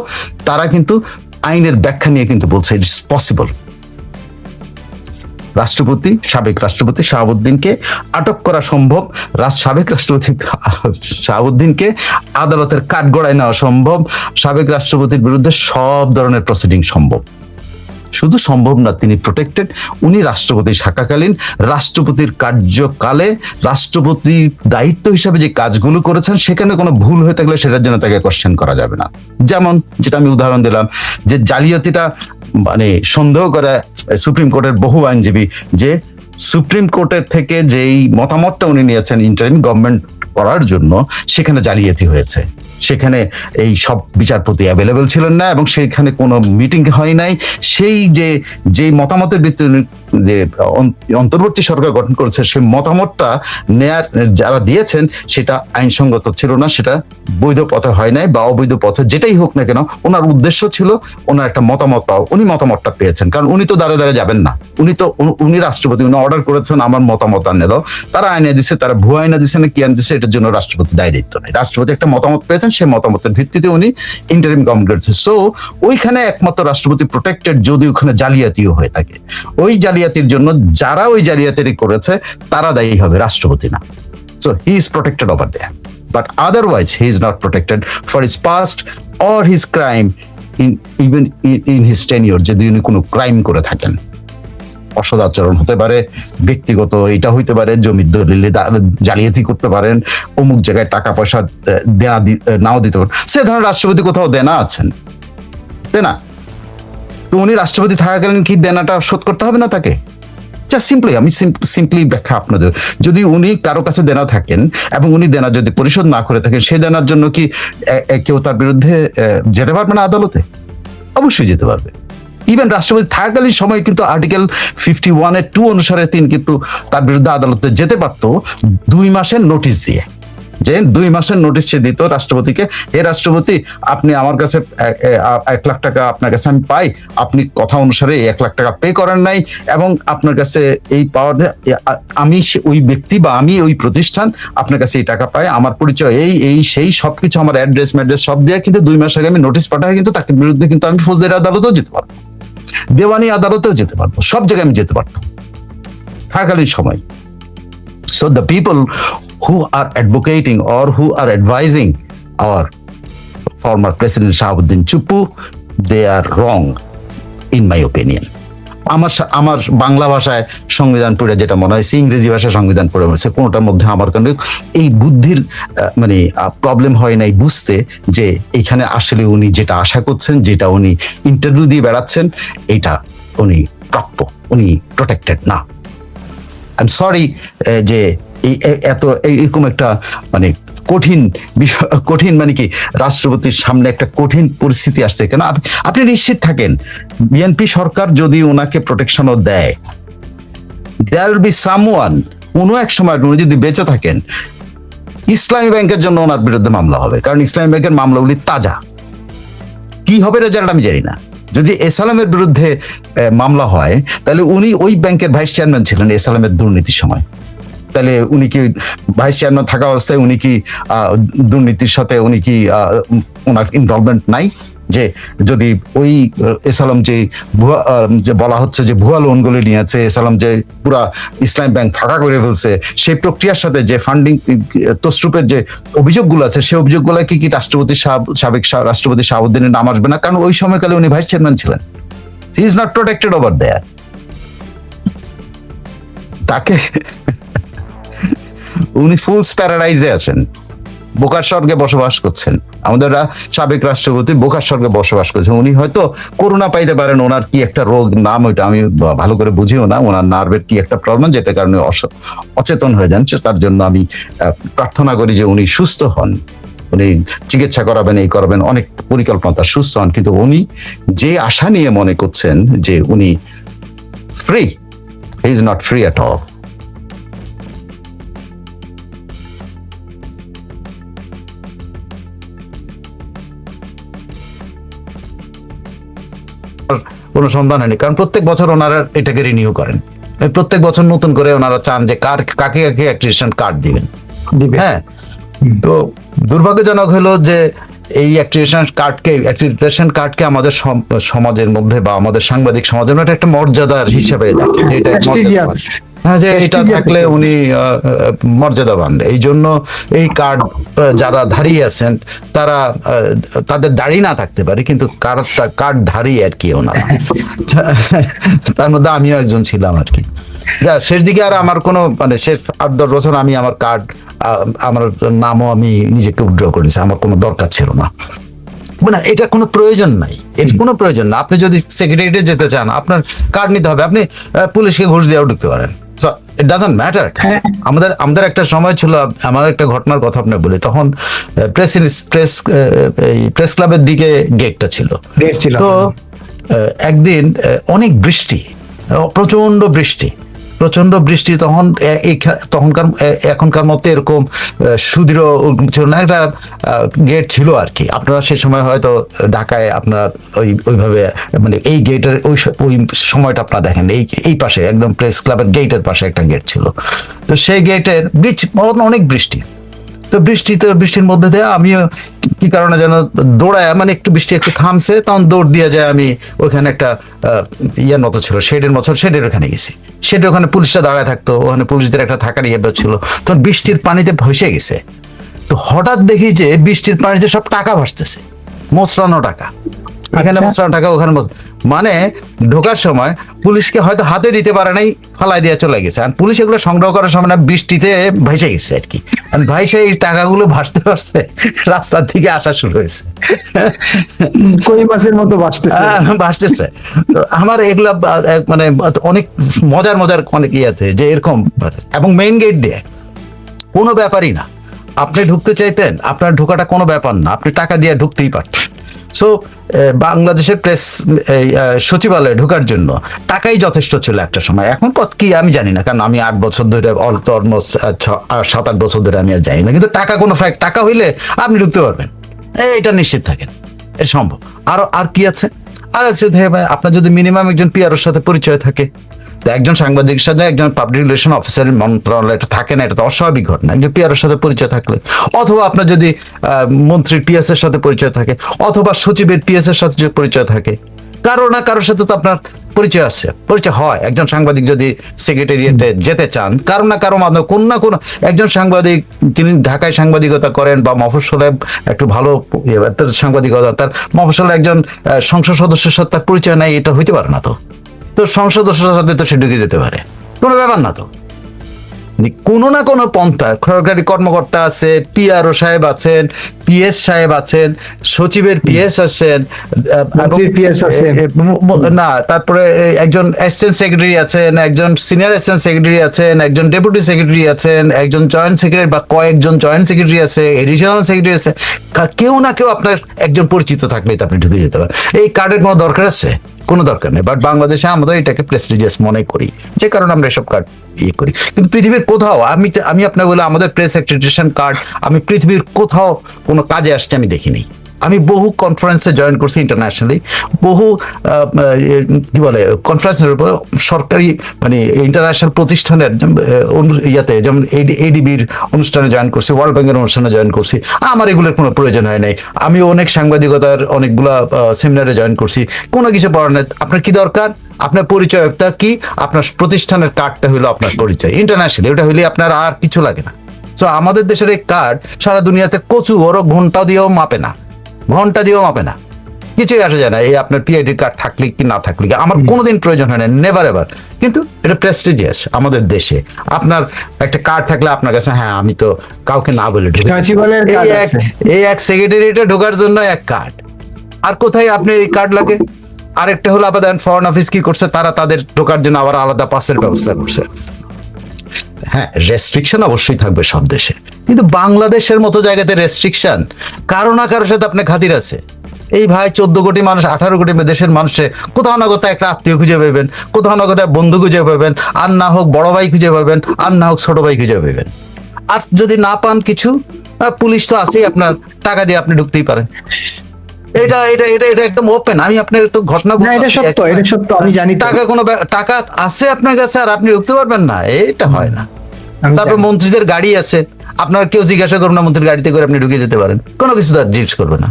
তারা কিন্তু আইনের ব্যাখ্যা নিয়ে কিন্তু বলছে ইট ইজ পসিবল। সাবেক রাষ্ট্রপতি শাহাবুদ্দিনকে আটক করা সম্ভব, সাবেক রাষ্ট্রপতি শাহাবুদ্দিনকে আদালতের কাঠগড়ায় নেওয়া সম্ভব, সাবেক রাষ্ট্রপতির বিরুদ্ধে সব ধরনের প্রসিডিং সম্ভব। শুধু সম্ভব না, তিনি প্রোটেক্টেড। উনি রাষ্ট্রপতি থাকাকালীন রাষ্ট্রপতির কার্যকালে রাষ্ট্রপতির দায়িত্ব হিসাবে যে কাজগুলো করেছেন, সেখানে কোনো ভুল হয়ে থাকলে সেটার জন্য তাকে কোশ্চেন করা যাবে না। যেমন যেটা আমি উদাহরণ দিলাম, যে জালিয়াতিটা মানে সন্দেহ করে সুপ্রিম কোর্টের বহু আইনজীবী, যে সুপ্রিম কোর্টের থেকে যেই মতামতটা উনি নিয়েছেন ইন্টারিম গভর্নমেন্ট করার জন্য, সেখানে জালিয়াতি হয়েছে, সেখানে এই সব বিচারপতি অ্যাভেলেবেল ছিলেন না এবং সেখানে কোনো মিটিং হয় নাই। সেই যে মতামতের ভিত্তিতে যে অন্তর্বর্তী সরকার গঠন করেছে, সেই মতামতটা যারা দিয়েছেন সেটা আইনসঙ্গত ছিল না, সেটা বৈধ পথে হয় নাই বা অবৈধ পথে যেটাই হোক না কেন, ওনার উদ্দেশ্য ছিল ওনার একটা মতামত পাওয়া। উনি মতামতটা পেয়েছেন, কারণ উনি তো দাঁড়ে দাঁড়ে যাবেন না, উনি রাষ্ট্রপতি, উনি অর্ডার করেছেন আমার মতামত আনে দাও। তারা আইনে দিচ্ছে, তারা ভুয়া আইনে দিচ্ছে না কি আইনে দিচ্ছে, এটার জন্য রাষ্ট্রপতি দায় দায়িত্ব নেই। রাষ্ট্রপতি একটা মতামত পেয়েছেন, সেই মতামতের ভিত্তিতে উনি ইন্টারিম গভর্নমেন্ট করেছে। সো ওইখানে একমাত্র রাষ্ট্রপতি প্রোটেক্টেড যদি ওখানে জালিয়াতিও হয়ে থাকে। ওই জালিয়াতির জন্য যারা ওই জালিয়াতি করেছে তারা দায়ী হবে, রাষ্ট্রপতি না। So he is protected over there, but otherwise he is not protected for his past or his crime, even in his tenure, যদি উনি কোনো ক্রাইম করে থাকেন। অসদাচরণ হতে পারে, ব্যক্তিগত এটা হইতে পারে, জমির দলিলে জালিয়াতি করতে পারেন, অমুক জায়গায় টাকা পয়সা দেনা নাও দিতে পারেন, সে ধরনের রাষ্ট্রপতি কোথাও দেনা আছেন, তাই না? তো উনি রাষ্ট্রপতি থাকাকালীন কি দেনাটা শোধ করতে হবে না তাকে? সিম্পলি আমি সিম্পলি ব্যাখ্যা আপনাদের, যদি উনি কারো কাছে দেনা থাকেন এবং উনি দেনা যদি পরিশোধ না করে থাকেন, সেই দেনার জন্য কি কেউ তার বিরুদ্ধে যেতে পারবে না আদালতে? অবশ্যই যেতে পারবে। ইভেন রাষ্ট্রপতি থাকাকালীন সময় কিন্তু আর্টিকেল 51(2) অনুসারে তিনি কিন্তু তার বিরুদ্ধে আদালতে যেতে পারত 2 মাসের নোটিশ দিয়ে, যে 2 মাসের নোটিশ সে দিত রাষ্ট্রপতিকে, হে রাষ্ট্রপতি আপনি আমার কাছে 1 লাখ টাকা আপনার কাছে আমি পাই, আপনি কথা অনুসারে 1 লাখ টাকা পে করেন নাই, এবং আপনার কাছে এই পাওয়ার আমি ওই ব্যক্তি বা আমি ওই প্রতিষ্ঠান আপনার কাছে এই টাকা পাই, আমার পরিচয় এই সেই সবকিছু, আমার অ্যাড্রেস ম্যাড্রেস সব দিয়ে কিন্তু 2 মাস আগে আমি নোটিশ পাঠাই, কিন্তু তাকে বিরুদ্ধে কিন্তু আমি ফৌজদারি আদালতেও যেতে পারবো, দেওয়ানি আদালতেও যেতে পারবো, সব জায়গায় আমি যেতে পারতাম থাকাকালীন সময়। So the people who are advocating or who are advising our former President Shahabuddin Chuppu, they are wrong in my opinion. আমার বাংলা ভাষায় সংবিধান পড়ে যেটা মনে হয়েছে, ইংরেজি ভাষায় সংবিধান পড়ে হয়েছে, কোনোটার মধ্যে আমার কারণে এই বুদ্ধির মানে প্রবলেম হয় নাই বুঝতে যে এখানে আসলে উনি যেটা আশা করছেন, যেটা উনি ইন্টারভিউ দিয়ে বেড়াচ্ছেন, এটা উনি প্রাপ্য, উনি প্রোটেক্টেড না। আই এম সরি যে এত এরকম একটা মানে কঠিন বিষয়, কঠিন মানে কি রাষ্ট্রপতির সামনে একটা কঠিন পরিস্থিতি আসছে। কেন আপনি নিশ্চিত থাকেন, বিএনপি সরকার যদি ওনাকে প্রোটেকশনও দেয়, দেয়ার উইল বি সামওয়ান, কোনো এক সময় উনি যদি বেঁচে থাকেন, ইসলামী ব্যাংকের জন্য ওনার বিরুদ্ধে মামলা হবে, কারণ ইসলামী ব্যাংকের মামলাগুলি তাজা। কি হবে রেজাল্ট আমি জানি না। যদি এসালামের বিরুদ্ধে মামলা হয়, তাহলে উনি ওই ব্যাংকের ভাইস চেয়ারম্যান ছিলেন এসালামের দুর্নীতির সময়, তাহলে উনি কি ভাইস চেয়ারম্যান থাকা অবস্থায় উনি কি দুর্নীতির সাথে উনি কি ওনার ইনভলভমেন্ট নাই? যে যদি ওই এসালাম যে ভুয়া যে বলা হচ্ছে যে ভুয়া লোনগুলি নিয়েছে, এসালাম যে পুরা ইসলাম ব্যাংক ফাঁকা করে ফেলছে, সেই প্রক্রিয়ার সাথে যে ফান্ডিং তসরুপের যে অভিযোগগুলো আছে, সেই অভিযোগগুলো কি সাবেক রাষ্ট্রপতি শাহাবুদ্দিনের নাম আসবে না? কারণ ওই সময়কালে উনি ভাইস চেয়ারম্যান ছিলেন। He is not protected over there. তাকে উনি ফুলস প্যারাডাইজে আছেন, বোকার স্বর্গে বসবাস করছেন। আমাদের সাবেক রাষ্ট্রপতি বোকার স্বর্গে বসবাস করছেন। উনি হয়তো করোনা পাইতে পারেন, ওনার কি একটা রোগ, নাম ওইটা আমি ভালো করে বুঝিও না, ওনার নার্ভের কি একটা প্রবলেম, যেটার কারণে অচেতন হয়ে যান। তার জন্য আমি প্রার্থনা করি যে উনি সুস্থ হন, উনি চিকিৎসা করাবেন, এই করবেন, অনেক পরিকল্পনা তার, সুস্থ হন। কিন্তু উনি যে আশা নিয়ে মনে করছেন যে উনি free, he is not free at all. কোনো সন্ধান হয়নি, কারণ প্রত্যেক বছর ওনারা এটাকে রিনিউ করেন, প্রত্যেক বছর নতুন করে ওনারা চান যে কাকে কাকে অ্যাক্টিভেশন কার্ড দিবেন। হ্যাঁ, তো দুর্ভাগ্যজনক হলো যে এই অ্যাক্টিভেশন কার্ডকে আমাদের সমাজের মধ্যে বা আমাদের সাংবাদিক সমাজের মধ্যে একটা মর্যাদার হিসেবে দেখে, যে এটা হ্যাঁ, যে এটা থাকলে উনি মর্যাদাবান। এই জন্য এই কার্ড যারা ধারী আছেন তারা তাদের দাড়ি না থাকতে পারে, কিন্তু কার্ড ধারী আর কি ওনারা, তার মধ্যে আমিও একজন ছিলাম আর কি। শেষ দিকে আর আমার কোনো মানে শেষ 8-10 বছর আমি আমার কার্ড, আমার নামও আমি নিজেকে উইথড্র করেছি, আমার কোনো দরকার ছিল না। না, এটা কোনো প্রয়োজন নাই, এর কোনো প্রয়োজন না। আপনি যদি সেক্রেটারিয়েটে যেতে চান, আপনার কার্ড নিতে হবে, আপনি পুলিশকে ঘুষ দিয়েও ঢুকতে পারেন, ইট ডাজন্ট ম্যাটার। আমাদের একটা সময় ছিল, আমার একটা ঘটনার কথা আপনি বলি, তখন প্রেস ক্লাবের দিকে গেটটা ছিল, তো একদিন অনেক বৃষ্টি, প্রচন্ড বৃষ্টি, তখনকার এখনকার মতো এরকম সুদৃঢ় ছিল না, একটা গেট ছিল আর কি। আপনারা সে সময় হয়তো ঢাকায় আপনারা ওইভাবে মানে এই গেটের ওই সময়টা আপনারা দেখেন, এই পাশে একদম প্রেস ক্লাবের গেটের পাশে একটা গেট ছিল। তো সেই গেটের অনেক বৃষ্টি, তো বৃষ্টির মধ্যে দিয়ে আমিও কি কারণে যেন দৌড়ায়, মানে বৃষ্টি একটু থামছে, তখন দৌড় দিয়ে যায় আমি ওখানে একটা ইয়ের মতো ছিল, শেডের ওখানে গেছি। শেডের ওখানে পুলিশরা দাঁড়ায় থাকতো, ওখানে পুলিশদের একটা থাকার ইয়েটা ছিল, তখন বৃষ্টির পানিতে ভেসে গেছে। তো হঠাৎ দেখি যে বৃষ্টির পানিতে সব টাকা ভাসতেছে, মোচড়ানো টাকা। এখানে আচ্ছা। মোস্তারাম টাকা, ওখানে মানে ঢোকার সময় পুলিশকে হয়তো হাতে দিতে পারে নাই, ফালাই দিয়ে চলে গেছে। আর পুলিশ এগুলো সংগ্রহ করার সময় না বৃষ্টিতে ভেসে গেছে আর কি। আর ভাইসে এই টাকাগুলো ভাসতে ভাসতে রাস্তার দিকে আসা শুরু হয়েছে, কই মাছের মতো ভাসতেছে। ভাসতেছে। তো আমার এগুলা মানে অনেক মজার মজার অনেক আছে যে এরকম। এবং মেইন গেট দিয়ে কোনো ব্যাপারই না, আপনি ঢুকতে চাইতেন, আপনার ঢোকাটা কোনো ব্যাপার না, আপনি টাকা দিয়ে ঢুকতেই পারতেন। সো বাংলাদেশের প্রেস সচিবালয়ে ঢোকার জন্য টাকাই যথেষ্ট ছিল একটা সময়। এখন কত কি আমি জানি না, কারণ আমি 8 বছর ধরে, অলমোস্ট 7-8 বছর ধরে আমি আর জানি না। কিন্তু টাকা কোনো ফ্যাক্ট, টাকা হইলে আপনি ঢুকতে পারবেন, এটা নিশ্চিত থাকেন, এটা সম্ভব। আর কি আছে? আর আছে আপনার যদি মিনিমাম একজন পিআরওর সাথে পরিচয় থাকে। একজন সাংবাদিকের সাথে একজন পাবলিক রিলেশন অফিসারের মন্ত্রণালয় এটা থাকে না, এটা তো অস্বাভাবিক ঘটনা। একজন পিআরওর সাথে পরিচয় থাকলে, অথবা আপনার যদি মন্ত্রীর পিএস এর সাথে পরিচয় থাকে, অথবা সচিবের পিএস এর সাথে পরিচয় থাকে, কারো না কারোর সাথে তো আপনার পরিচয় আছে, পরিচয় হয়। একজন সাংবাদিক যদি সেক্রেটারিয়েটে যেতে চান, কারো না কারো মাধ্যমে, কোন না কোনো একজন সাংবাদিক তিনি ঢাকায় সাংবাদিকতা করেন বা মফস্বলে একটু ভালো সাংবাদিকতা, তার মফস্বলে একজন সংসদ সদস্যের সাথে তার পরিচয় নাই, এটা হইতে পারে না। তো সংসদ সদস্যের সাথে তো সে ঢুকে যেতে পারে, কোনো ব্যাপার না। তো কোনো না কোনো পন্থা, সরকারি কর্মকর্তা আছে, পিআরও সাহেব আছেন, পিএস সাহেব আছেন, সচিবের পিএস আছেন, না তারপরে একজন অ্যাসিস্ট্যান্ট সেক্রেটারি আছেন, একজন সিনিয়র অ্যাসিস্ট্যান্ট সেক্রেটারি আছেন, একজন ডেপুটি সেক্রেটারি আছেন, একজন জয়েন্ট সেক্রেটারি বা কয়েকজন জয়েন্ট সেক্রেটারি আছে, এডিশনাল সেক্রেটারি আছে। কেউ না কেউ আপনার একজন পরিচিত থাকলেই তো আপনি ঢুকে যেতে পারেন। এই কার্ডের কোনো দরকার আছে? কোনো দরকার নেই। বাট বাংলাদেশে আমরা এটাকে প্রেস্টিজিয়াস মনে করি, যে কারণে আমরা এসব কার্ড করি। কিন্তু পৃথিবীর কোথাও আমি আপনার বলে আমাদের প্রেস অ্যাক্রেডিটেশন কার্ড আমি পৃথিবীর কোথাও কোনো কাজে আসছে আমি দেখিনি। আমি বহু কনফারেন্সে জয়েন করছি ইন্টারন্যাশনালি, বহু কি বলে কনফারেন্সের উপর সরকারি মানে ইন্টারন্যাশনাল প্রতিষ্ঠানের ইয়াতে, যেমন এডিবির অনুষ্ঠানে জয়েন করছি, ওয়ার্ল্ড ব্যাংকের অনুষ্ঠানে জয়েন করছি। আমার এগুলোর কোনো প্রয়োজন হয় নাই। আমি অনেক সাংবাদিকতার অনেকগুলা সেমিনারে জয়েন করছি, কোনো কিছু পড়ার নাই। আপনার কি দরকার? আপনার পরিচয়টা কি? আপনার প্রতিষ্ঠানের কার্ডটা হলো আপনার পরিচয় ইন্টারন্যাশনালি, ওটা হইলে আপনার আর কিছু লাগে না। তো আমাদের দেশের এই কার্ড সারা দুনিয়াতে কচু ওরও ঘন্টা দিয়েও মাপে না, কিছুই আসা যায় না। এই আপনার পিআইডি কার্ড থাকলে কি না থাকলে আমার কোনোদিন প্রয়োজন হয় না, নেভার এভার। কিন্তু এটা প্রেস্টিজিয়াস আমাদের দেশে। আপনার একটা কার্ড থাকলে আপনার কাছে, হ্যাঁ আমি তো কাউকে না বলে এই এক সেক্রেটারিয়েটে ঢোকার জন্য এক কার্ড। আর কোথায় আপনি এই কার্ড লাগে? আরেকটা হলো আবার ফরেন অফিস কি করছে, তারা তাদের ঢোকার জন্য আবার আলাদা পাসের ব্যবস্থা করছে। হ্যাঁ, রেস্ট্রিকশন অবশ্যই থাকবে সব দেশে, কিন্তু বাংলাদেশের মতো জায়গাতে রেস্ট্রিকশন কারো না কারোর সাথে আপনার খাতির আছে। এই ভাই 14 কোটি মানুষ, 18 কোটি দেশের মানুষে কোথাও না কোথাও একটা আত্মীয় খুঁজে পাবেন, কোথাও না কোথাও বন্ধু খুঁজে পাবেন, আর না হোক বড় ভাই খুঁজে পাবেন, আর না হোক ছোট ভাই খুঁজে পাবেন। আর যদি না পান কিছু, পুলিশ তো আছেই, আপনার টাকা দিয়ে আপনি ঢুকতেই পারেন। এটা এটা এটা এটা একদম ওপেন। আমি আপনার তো ঘটনা, এটা সত্য, আমি জানি। টাকা আছে আপনার কাছে আর আপনি ঢুকতে পারবেন না, এটা হয় না। তারপর মন্ত্রীদের গাড়ি আছে, আপনার কেউ জিজ্ঞাসা করবেন না, মন্ত্রীর গাড়িতে করে আপনি ঢুকে যেতে পারেন, কোনো কিছু তার জিজ্ঞেস করবে না।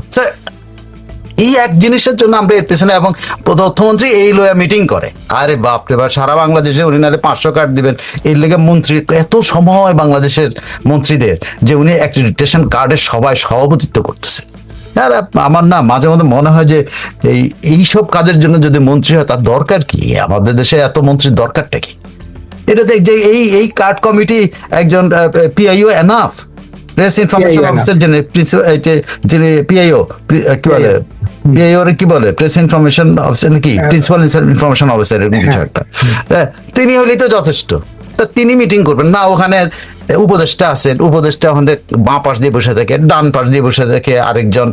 এই এক জিনিসের জন্য আমরা এর পেছনে, এবং তথ্যমন্ত্রী এই লয়া মিটিং করে, আরে বাপরে বাপ, সারা বাংলাদেশে উনি নাহলে 500 কার্ড দিবেন। এর লেগে মন্ত্রীর এত সময় বাংলাদেশের মন্ত্রীদের, যে উনি অ্যাক্রেডিটেশন কার্ডের সবাই সভাপতিত্ব করতেছে। আর আমার না মাঝে মধ্যে মনে হয় যে এইসব কাজের জন্য যদি মন্ত্রী হয়, তার দরকার কি? আমাদের দেশে এত মন্ত্রীর দরকারটা কি? এটা দেখ যে এই কার্ড কমিটি একজন PIO enough, press information officer, যিনি পিআইও কি বলে, পিআইও কি বলে, প্রেস ইনফরমেশন অফিসার নাকি প্রিন্সিপাল ইনফরমেশন অফিসার, এরকম কিছু একটা। তিনি হলেই তো যথেষ্ট। তা তিনি মিটিং করবেন না, ওখানে উপদেষ্টা আছেন, উপদেষ্টা ওখানে বাঁ পাশ দিয়ে বসে থাকে, ডান পাশ দিয়ে বসে থাকে আরেকজন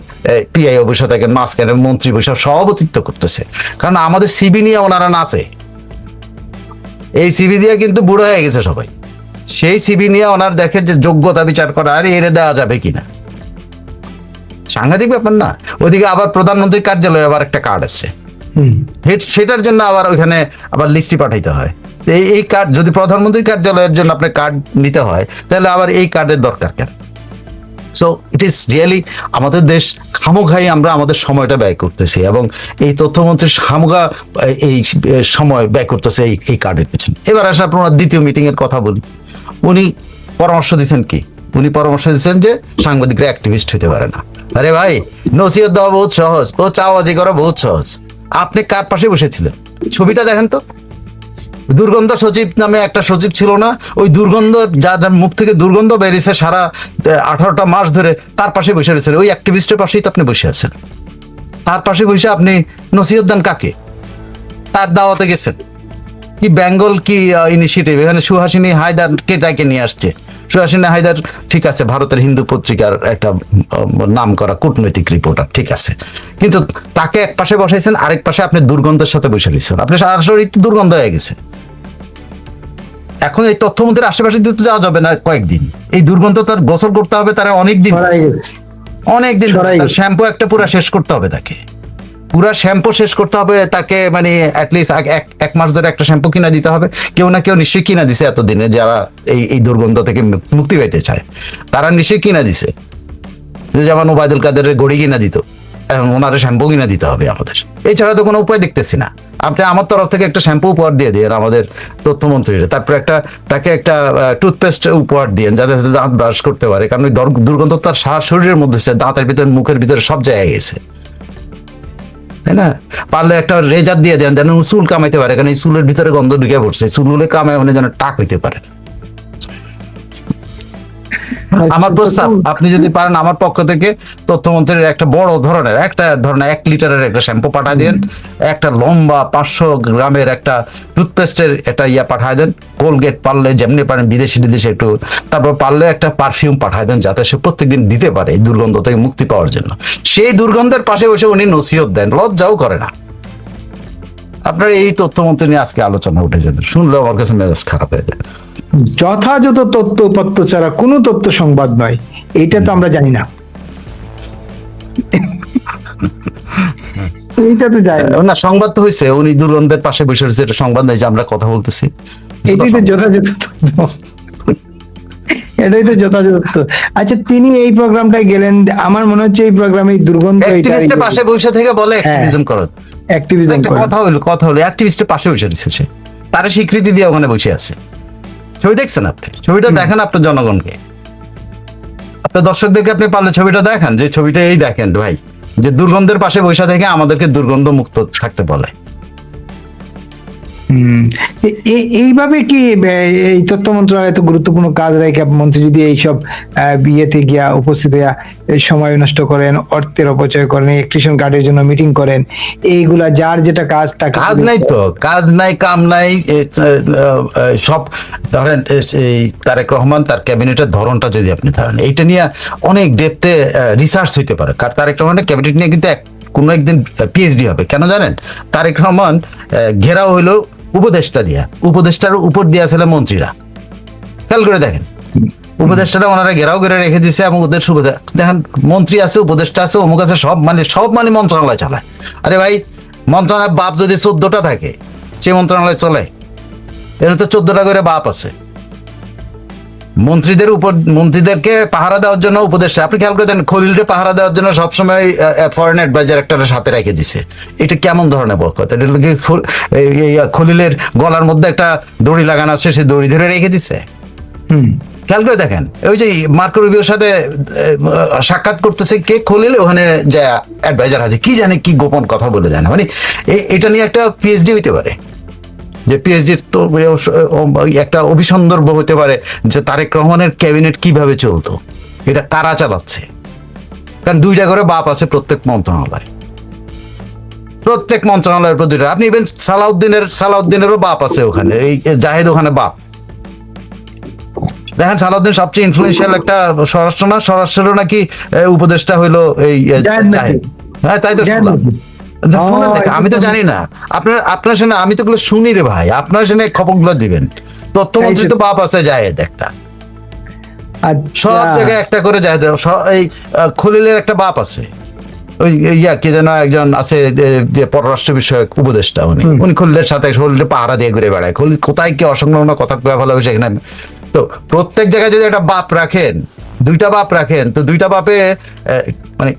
পিআইও বসে থাকেন, মাঝখানে মন্ত্রী বসে সভাপতিত্ব করতেছে। কারণ আমাদের সিবি নিয়ে ওনারা নাচে, এই সিবি দিয়ে কিন্তু বুড়ো হয়ে গেছে সবাই। সেই সিবি নিয়ে ওনার দেখে যে যোগ্যতা বিচার করা, আর এরে দেওয়া যাবে কিনা, সাংঘাতিক ব্যাপার না? ওইদিকে আবার প্রধানমন্ত্রীর কার্যালয়ে আবার একটা কার্ড আছে, সেটার জন্য আবার ওইখানে আবার লিস্টি পাঠাইতে হয়। এই কার্ড যদি প্রধানমন্ত্রীর কার্যালয়ের জন্য আপনার কার্ড নিতে হয়, তাহলে আবার এই কার্ডের দরকার কেন? সো ইট ইজ রিয়েলি আমাদের দেশ খামোখাই আমরা আমাদের সময়টা ব্যয় করতেছি, এবং এই তথ্যমন্ত্রী খামোখা এই সময় ব্যয় করতেছে এই কার্ডের পেছনে। এবার আসলে আপনার দ্বিতীয় মিটিং এর কথা বলি। উনি পরামর্শ দিচ্ছেন কি? উনি পরামর্শ দিচ্ছেন যে সাংবাদিকরা অ্যাক্টিভিস্ট হতে পারে না। আরে ভাই, নসিহত দেওয়া বহুত সহজ, ও চাওয়াজি করা বহুত সহজ। আপনি কার পাশে বসেছিলেন? ছবিটা দেখেন তো। দুর্গন্ধ সচিব নামে একটা সচিব ছিল না? ওই দুর্গন্ধ, যার মুখ থেকে দুর্গন্ধ বেরিয়েছে সারা 18টা মাস ধরে, তার পাশে বসে রয়েছেন। ওই অ্যাক্টিভিস্টের পাশেই তো আপনি বসে আছেন। তার পাশে বসে আপনি নসিহত দেন কাকে? তার দাওয়াতে গেছেন কি? বেঙ্গল কি ইনিশিয়েটিভ, এখানে সুহাসিনী হায়দারকে ডাকে নিয়ে আসছে। সুহাসিনী হায়দার ঠিক আছে, ভারতের হিন্দু পত্রিকার একটা নাম করা কূটনৈতিক রিপোর্টার, ঠিক আছে, কিন্তু তাকে এক পাশে বসাইছেন, আরেক পাশে আপনি দুর্গন্ধের সাথে বসে রয়েছেন। আপনি সারা শরীর তো দুর্গন্ধ হয়ে গেছে। এখন এই তথ্যমন্ত্রীর আশেপাশে দিয়ে তো যাওয়া যাবে না কয়েকদিন। এই দুর্গন্ধ তার গোসল করতে হবে, তারা অনেকদিন অনেকদিন শ্যাম্পু একটা পুরা শেষ করতে হবে তাকে, পুরা শ্যাম্পু শেষ করতে হবে তাকে, মানে অ্যাটলিস্ট এক মাস ধরে একটা শ্যাম্পু কিনা দিতে হবে। কেউ না কেউ নিশ্চয়ই কিনা দিছে এতদিনে, যারা এই দুর্গন্ধ থেকে মুক্তি পাইতে চায় তারা নিশ্চয়ই কিনা দিছে। যেমন ওবায়দুল কাদেরের গড়ি কিনা দিত, এখন ওনারে শ্যাম্পু কিনা দিতে হবে আমাদের। এছাড়া তো কোনো উপায় দেখতেছি না। আপনি আমার তরফ থেকে একটা শ্যাম্পু উপহার দিয়ে দিন আমাদের তথ্যমন্ত্রীর, তারপর তাকে একটা টুথপেস্ট উপহার দিন, যাতে দাঁত ব্রাশ করতে পারে, কারণ ওই দুর্গন্ধ তার সারা শরীরের মধ্যে, দাঁতের ভিতরে, মুখের ভিতরে, সব জায়গায় গেছে, তাই না? পারলে একটা রেজার দিয়ে দেন, যেন চুল কামাইতে পারে, কারণ এই চুলের ভিতরে গন্ধ ঢুকে পড়ছে। চুল কামায় উনি যেন টাক হইতে পারে। আমার প্রস্তাব, আপনি যদি পারেন আমার পক্ষ থেকে তথ্যমন্ত্রীর একটা বড় ধরনের 1 লিটারের একটা শ্যাম্পু পাঠায় দেন, একটা লম্বা 500 গ্রামের একটা টুথপেস্টের একটা পাঠায় দেন, কোলগেট পারলে যেমনি পারেন বিদেশি একটু, তারপর পারলে একটা পারফিউম পাঠায় দেন, যাতে সে প্রত্যেকদিন দিতে পারে এই দুর্গন্ধ থেকে মুক্তি পাওয়ার জন্য। সেই দুর্গন্ধের পাশে বসে উনি নসিহত দেন, লজ্জাও করে না। আপনার এই তথ্যমন্ত্রী নিয়ে আজকে আলোচনা উঠেছে, শুনলে আমার কাছে মেজাজ খারাপ হয়ে যায়। যথাযথ তথ্য উপাত্ত ছাড়া কোনো তথ্য সংবাদ নয়, এইটা তো আমরা জানি না। এইটা তো জানি না, সংবাদ তো হয়েছে, উনি দুর্গন্ধের পাশে বসে রয়েছে, এটা সংবাদ নেই যে আমরা কথা বলতেছি। এটাই তো যথাযথ তথ্য, এটাই তো যথাযথ তথ্য। আচ্ছা, তিনি এই প্রোগ্রামটায় গেলেন, আমার মনে হচ্ছে এই প্রোগ্রামে দুর্গন্ধ অ্যাক্টিভিস্টের পাশে বসে থেকে বলে অ্যাক্টিভিজম করো, অ্যাক্টিভিজম কথা হলো অ্যাক্টিভিস্টের পাশে বসে রয়েছে, সে তারা স্বীকৃতি দিয়ে ওখানে বসে আছে। ছবি দেখছেন আপনি? ছবিটা দেখেন আপনার জনগণকে, আপনার দর্শকদেরকে আপনি পারলে ছবিটা দেখান, যে ছবিটা এই দেখেন ভাই, যে দুর্গন্ধের পাশে বসে থেকে আমাদেরকে দুর্গন্ধ মুক্ত থাকতে বলে। এইভাবে কি এই তথ্য মন্ত্রণালয় এত গুরুত্বপূর্ণ কাজ রেখে মন্ত্রী যদি এইসব বিয়েতে গিয়া উপস্থিত হইয়া সময় নষ্ট করেন, অর্থের অপচয় করেন, ইলেকট্রিশিয়ান কার্ডের জন্য মিটিং করেন, এইগুলা যার যেটা কাজ, তাকে কাজ নাই তো, কাজ নাই, কাম নাই, সব ধরেন। এই তারেক রহমান তার ক্যাবিনেটের ধরনটা যদি আপনি ধরেন, এইটা নিয়ে অনেক ডেপথে রিসার্চ হইতে পারে। কারণ তারেক রহমানের ক্যাবিনেট নিয়ে কিন্তু কোনো একদিন পিএইচডি হবে। কেন জানেন? তারেক রহমান ঘেরাও হইলো উপদেষ্টা দিয়া, উপদেষ্টার উপর দিয়া ছিল মন্ত্রীরা। খেয়াল করে দেখেন, উপদেষ্টারা ওনারা ঘেরাও করে রেখে দিচ্ছে, এবং ওদের সুবিধা দেখেন, মন্ত্রী আছে, উপদেষ্টা আছে, অমুক আছে, সব মানে মন্ত্রণালয় চালায়। আরে ভাই, মন্ত্রণালয় বাপ যদি 14টা থাকে, সে মন্ত্রণালয় চলে? এর তো 14টা করে বাপ আছে। মন্ত্রীদেরকে পাহারা দেওয়ার জন্য উপদেষ্টা, আপনি খেয়াল করে দেন, খলিলকে পাহারা দেওয়ার জন্য সবসময় ফরেন অ্যাডভাইজার একটা সাথে রেখে দিছে। এটা কেমন ধরনের বরকত? এটা খলিলের গলার মধ্যে একটা দড়ি লাগানো আছে, সে দড়ি ধরে রেখে দিছে। খেয়াল করে দেখেন, ওই যে মার্কো রুবিওর সাথে সাক্ষাৎ করতেছে কে? খলিল। ওখানে যা অ্যাডভাইজার আছে, কি জানে কি গোপন কথা বলে যায় না। মানে এটা নিয়ে একটা পিএইচডি হইতে পারে, যে পিএইচডি তো একটা অভিসন্দর্ভ হতে পারে যে তারেক রহমানের ক্যাবিনেট কিভাবে চলতো, এটা কারা চালাচ্ছে। কারণ 2টা করে বাপ আছে প্রত্যেক মন্ত্রণালয়ের প্রতি। আপনি ইভেন সালাউদ্দিনেরও বাপ আছে ওখানে, এই জাহেদ ওখানে বাপ। দেখেন, সালাউদ্দিন সবচেয়ে ইনফ্লুয়েন্সিয়াল একটা স্বরাষ্ট্র নাকি উপদেষ্টা হইলো এই জাহেদ। হ্যাঁ, তাই তো শুনলাম। আমি তো জানি না, আপনার সামনে আমি তো শুনি রে ভাই, আপনার সামনে খবরগুলো দিবেন। তথ্যমন্ত্রী তো বাপ আছে জাহেদ একটা, সব জায়গায় একটা করে জাহেদ। এই খলিলের একটা বাপ আছে, ওই কি যেন একজন আছে যে পররাষ্ট্র বিষয়ক উপদেষ্টা, উনি খলিলের সাথে পাহারা দিয়ে ঘুরে বেড়ায়। খলিল কোথায় কি অসংলগ্ন কথা ভালো হবে সেখানে। তো প্রত্যেক জায়গায় যদি একটা বাপ রাখেন, 2টা বাপ রাখেন, তো 2টা বাপে মানে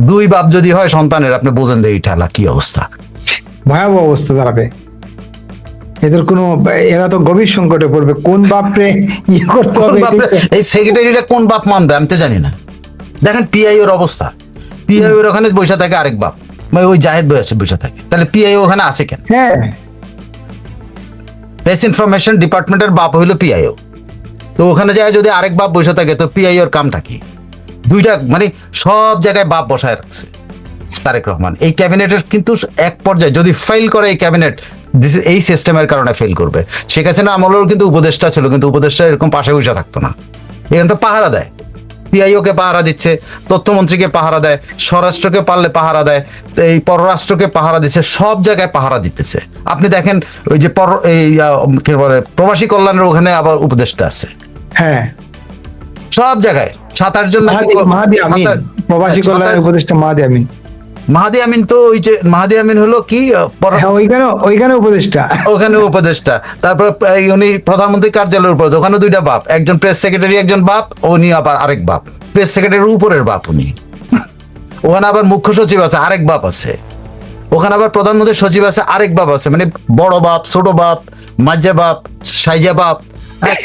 2 বাপ যদি হয় সন্তানের, আপনি বোঝেন যে এই ঠেলা কি অবস্থা, ভয়াবহ অবস্থা দাঁড়াবে। এদের কোনো, এরা তো গভীর সংকটে পড়বে, কোন বাপরে ইয়ে করতে হবে। এই সেক্রেটারিটা কোন বাপ মানবে আমি তো জানি না। দেখেন পিআইওর অবস্থা, পিআইও এর ওখানে বসে থাকে আরেক বাপ, মানে ওই জাহেদ বসে থাকে, তাহলে পিআইও ওখানে আছে কেন? হ্যাঁ, প্রেস ইনফরমেশন ডিপার্টমেন্টের বাপ হইলো পিআইও, তো ওখানে যায় যদি আরেক বাপ বসে থাকে তো পিআইওর কামটা কি? দুইটা মানে সব জায়গায় বাপ বসায় রাখছে তারেক রহমান। এই ক্যাবিনেটের কিন্তু এক পর্যায়ে যদি ফেল করে এই ক্যাবিনেট, এই সিস্টেমের কারণে ফেল করবে। শেখ হাসিনা আমলেও কিন্তু উপদেষ্টা ছিল, কিন্তু উপদেষ্টা এরকম পাশে বসে থাকতো না, এখানে তো পাহারা দেয়, পিআইওকে পাহারা দিচ্ছে, তথ্যমন্ত্রীকে পাহারা দেয়, স্বরাষ্ট্রকে পারলে পাহারা দেয়, এই পররাষ্ট্রকে পাহারা দিচ্ছে, সব জায়গায় পাহারা দিতেছে। আপনি দেখেন ওই যে কি বলে প্রবাসী কল্যাণের ওখানে আবার উপদেষ্টা আছে, হ্যাঁ, সব জায়গায় 7-8 জন মাহাদি আমিন, প্রবাসী কল্যাণের উপদেষ্টা মাহাদি আমিন। মাহাদি আমিন তো ওই যে মাহাদি আমিন হলো কি হ্যাঁ, ওইখানে উপদেষ্টা, ওখানে উপদেষ্টা। তারপর উনি প্রধানমন্ত্রী কার্যালয়ের উপর, ওখানে দুইটা বাপ, একজন প্রেস সেক্রেটারি একজন বাপ, উনি আবার আরেক বাপ, প্রেস সেক্রেটারির উপরের বাপ উনি। ওখানে আবার মুখ্য সচিব আছে আরেক বাপ আছে, ওখানে আবার প্রধানমন্ত্রী সচিব আছে আরেক বাপ আছে, মানে বড় বাপ, ছোট বাপ, মাঝা বাপ, সাইজা বাপ,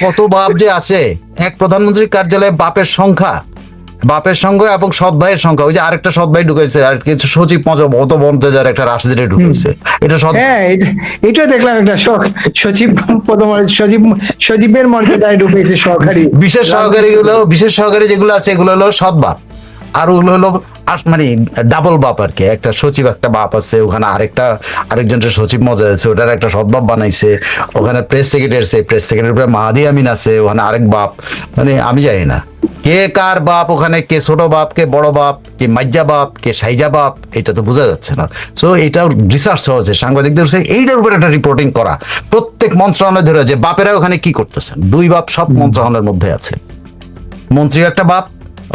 কত বাপ যে আছে এক প্রধানমন্ত্রীর কার্যালয়ে। বাপের সংখ্যা এবং সৎ ভাইয়ের সংখ্যা, ওই যে আরেকটা সৎ ভাই ঢুকেছে, আর কিছু সচিব মতো বনতে যার একটা রাজনীতি ঢুকেছে, এটা হ্যাঁ, এটা দেখলাম একটা সচিব সচিবের মর্যাদায় ঢুকেছে সহকারী, বিশেষ সহকারী যেগুলো আছে এগুলো হলো সৎ বাপ, আর ওগুলো হলো মানে ডাবল বাপ আর কি। একটা সচিব একটা বাপ আছে, ওখানে আরেকজন সচিব মজা আছে, ওটার একটা সৎ বাপ বানাইছে। ওখানে প্রেস সেক্রেটারি মাহাদি আমিন আছে, ওখানে আরেক বাপ, মানে আমি জানি না কে কার বাপ ওখানে, কে ছোট বাপ, কে বড় বাপ, কে মাজ্জা বাপ, কে সাইজা বাপ, এটা তো বোঝা যাচ্ছে না। সো এটাও রিসার্চ হচ্ছে, সাংবাদিকদের এইটার উপর একটা রিপোর্টিং করা, প্রত্যেক মন্ত্রণালয় ধরে যে বাপেরা ওখানে কি করতেছেন। 2 বাপ সব মন্ত্রণালয়ের মধ্যে আছে, মন্ত্রী একটা বাপ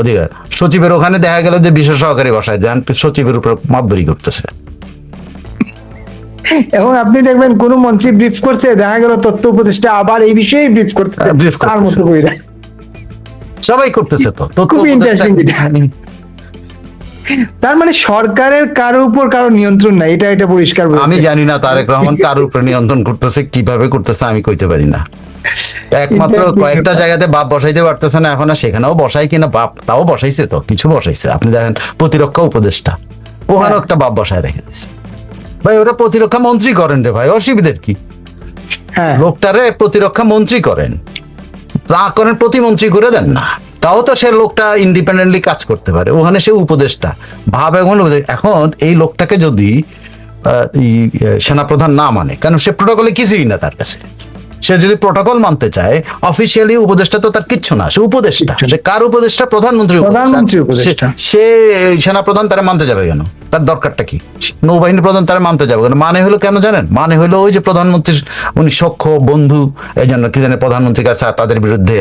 অধিকার, সচিবের ওখানে দেখা গেল যে বিশেষ সহকারী বসায় দেন, সচিবের উপর মাতবরি করতেছে। এবং আপনি দেখবেন কোন মন্ত্রী ব্রিফ করছে, দেখা গেল তথ্য উপদেষ্টা আবার এই বিষয়ে ব্রিফ করতেছে, তার মতো কইরা সবাই করতেছে। তো খুব ইন্টারেস্টিং। তার মানে সরকারের কারো উপর কারো নিয়ন্ত্রণ নাই, এটা পরিষ্কার। আমি জানি না তারেক রহমান কারোর উপর নিয়ন্ত্রণ করতেছে, কিভাবে করতেছে আমি কইতে পারি না। একমাত্র কয়েকটা জায়গাতে বাপ বসাইতে পারতেছে না এখন, সেখানেও বসাই কিনা বাপ, তাও বসাইছে, তো কিছু বসাইছে। আপনি দেখেন প্রতিরক্ষা উপদেষ্টা, ওখানেও একটা বাপ বসায় রেখে দিচ্ছে। ভাই ওরা প্রতিরক্ষা মন্ত্রী করেন রে ভাই, অসুবিধার কি? হ্যাঁ, লোকটারে প্রতিরক্ষা মন্ত্রী করেন, না করেন প্রতিমন্ত্রী করে দেন না, তাও তো সে লোকটা ইন্ডিপেন্ডেন্টলি কাজ করতে পারে। ওখানে সে উপদেষ্টা ভাব। এখন এই লোকটাকে যদি সেনাপ্রধান না মানে, কারণ সে প্রোটোকলে কিছুই না তার কাছে, সে যদি প্রোটোকল মানতে চায় অফিসিয়ালি, উপদেষ্টা তো তার কিচ্ছু না, সে উপদেষ্টা। সে কার উপদেষ্টা? প্রধানমন্ত্রী উপদেষ্টা। সে সেনাপ্রধান তারা মানতে যাবে কেন? তার দরকারটা কি? নৌবাহিনী প্রধান তারা মানতে যাবে কেন? মানে হলো কেন জানেন? মানে হলো ওই যে প্রধানমন্ত্রীর উনি সখ্য বন্ধু, এই জন্য কি জানে প্রধানমন্ত্রীর কাছে তাদের বিরুদ্ধে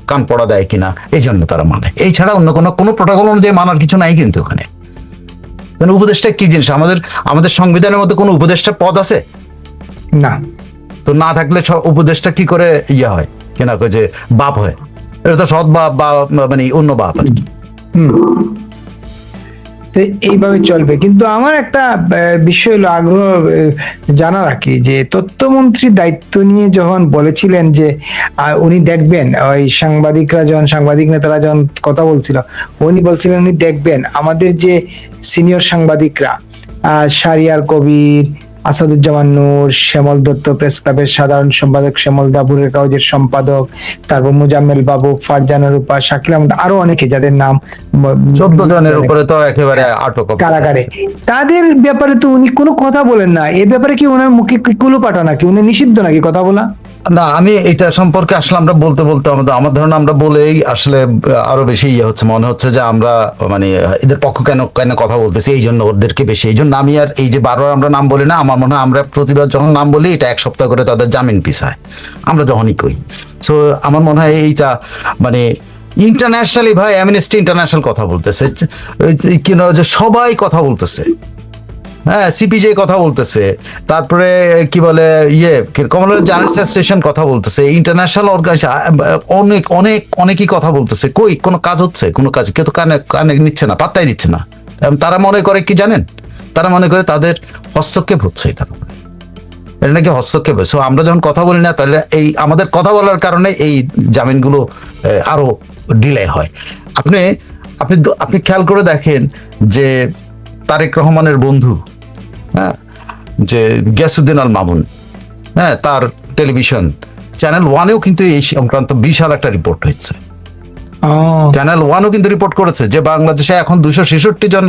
কান পড়া দেয় কিনা, এই জন্য তারা মানে। এই ছাড়া অন্য কোনো প্রোটোকল অনুযায়ী মানার কিছু নাই কিন্তু ওখানে। উপদেষ্টা কি জিনিস? আমাদের সংবিধানের মধ্যে কোনো উপদেষ্টার পদ আছে না? তো না থাকলে উপদেষ্টা কি করে হয় কিনা যে বাপ হয়? এটা তো সৎ বাপ বা মানে অন্য বাপ আর কি। এইভাবে চলবে। কিন্তু আমার একটা বিষয় হলো আগ্রহ জানার আর কি, যে তথ্যমন্ত্রী দায়িত্ব নিয়ে যখন বলেছিলেন যে উনি দেখবেন, ওই সাংবাদিক নেতারা যখন কথা বলছিল, উনি বলছিলেন উনি দেখবেন আমাদের যে সিনিয়র সাংবাদিকরা, শাহরিয়ার কবির, আসাদুজ্জামান নূর, শ্যামল দত্ত প্রেস ক্লাবের সাধারণ সম্পাদক, শ্যামল দাপুরের কাগজের সম্পাদক, তারপর মুজাম্মেল বাবু, ফারজানা রূপা, শাকিল আহমদ, আরো অনেকে যাদের নাম 14 জনের উপরে তো একেবারে আটক কারাগারে, তাদের ব্যাপারে তো উনি কোনো কথা বলেন না। এ ব্যাপারে কি ওনার মুখে কুলো পাটা নাকি? উনি নিষিদ্ধ নাকি কথা বলা? না, আমি এটা সম্পর্কে আসলে আমরা বলতে আমার ধারণা আমরা বলেই আসলে আরো বেশি হচ্ছে, মনে হচ্ছে যে আমরা মানে এদের পক্ষ কেন কথা বলতেছি, এই জন্য ওদেরকে বেশি। এই জন্য আমি আর এই যে বারবার আমরা নাম বলি না, আমার মনে হয় আমরা প্রতিবার যখন নাম বলি এটা 1 সপ্তাহ করে তাদের জামিন পিছায় আমরা যখনই কই। সো আমার মনে হয় এইটা মানে ইন্টারন্যাশনালি ভাই, অ্যামনেস্টি ইন্টারন্যাশনাল কথা বলতেছে, যে সবাই কথা বলতেছে। হ্যাঁ, সিপিজে কথা বলতেছে, তারপরে কি বলে কমনওয়েলথ জার্নালিস্ট অ্যাসোসিয়েশন কথা বলতেছে, ইন্টারন্যাশনাল অর্গানাইজেশন অনেকই কথা বলতেছে। কই কোনো কাজ হচ্ছে? কোনো কাজ কেউ তো কানে নিচ্ছে না, পাত্তাই দিচ্ছে না। তারা মনে করে কি জানেন? তারা মনে করে তাদের হস্তক্ষেপ হচ্ছে, এটা নাকি হস্তক্ষেপ। সো আমরা যখন কথা বলি না, তাহলে এই আমাদের কথা বলার কারণে এই জামিনগুলো আরো ডিলে হয়। আপনি আপনি খেয়াল করে দেখেন যে তারেক রহমানের বন্ধু, হ্যাঁ, যে গিয়াসউদ্দিন আল মামুন, হ্যাঁ, তার টেলিভিশন চ্যানেল ওয়ানেও কিন্তু এই সংক্রান্ত বিশাল একটা রিপোর্ট হয়েছে। চ্যানেল ওয়ানও কিন্তু রিপোর্ট করেছে যে বাংলাদেশে এখন 266 জন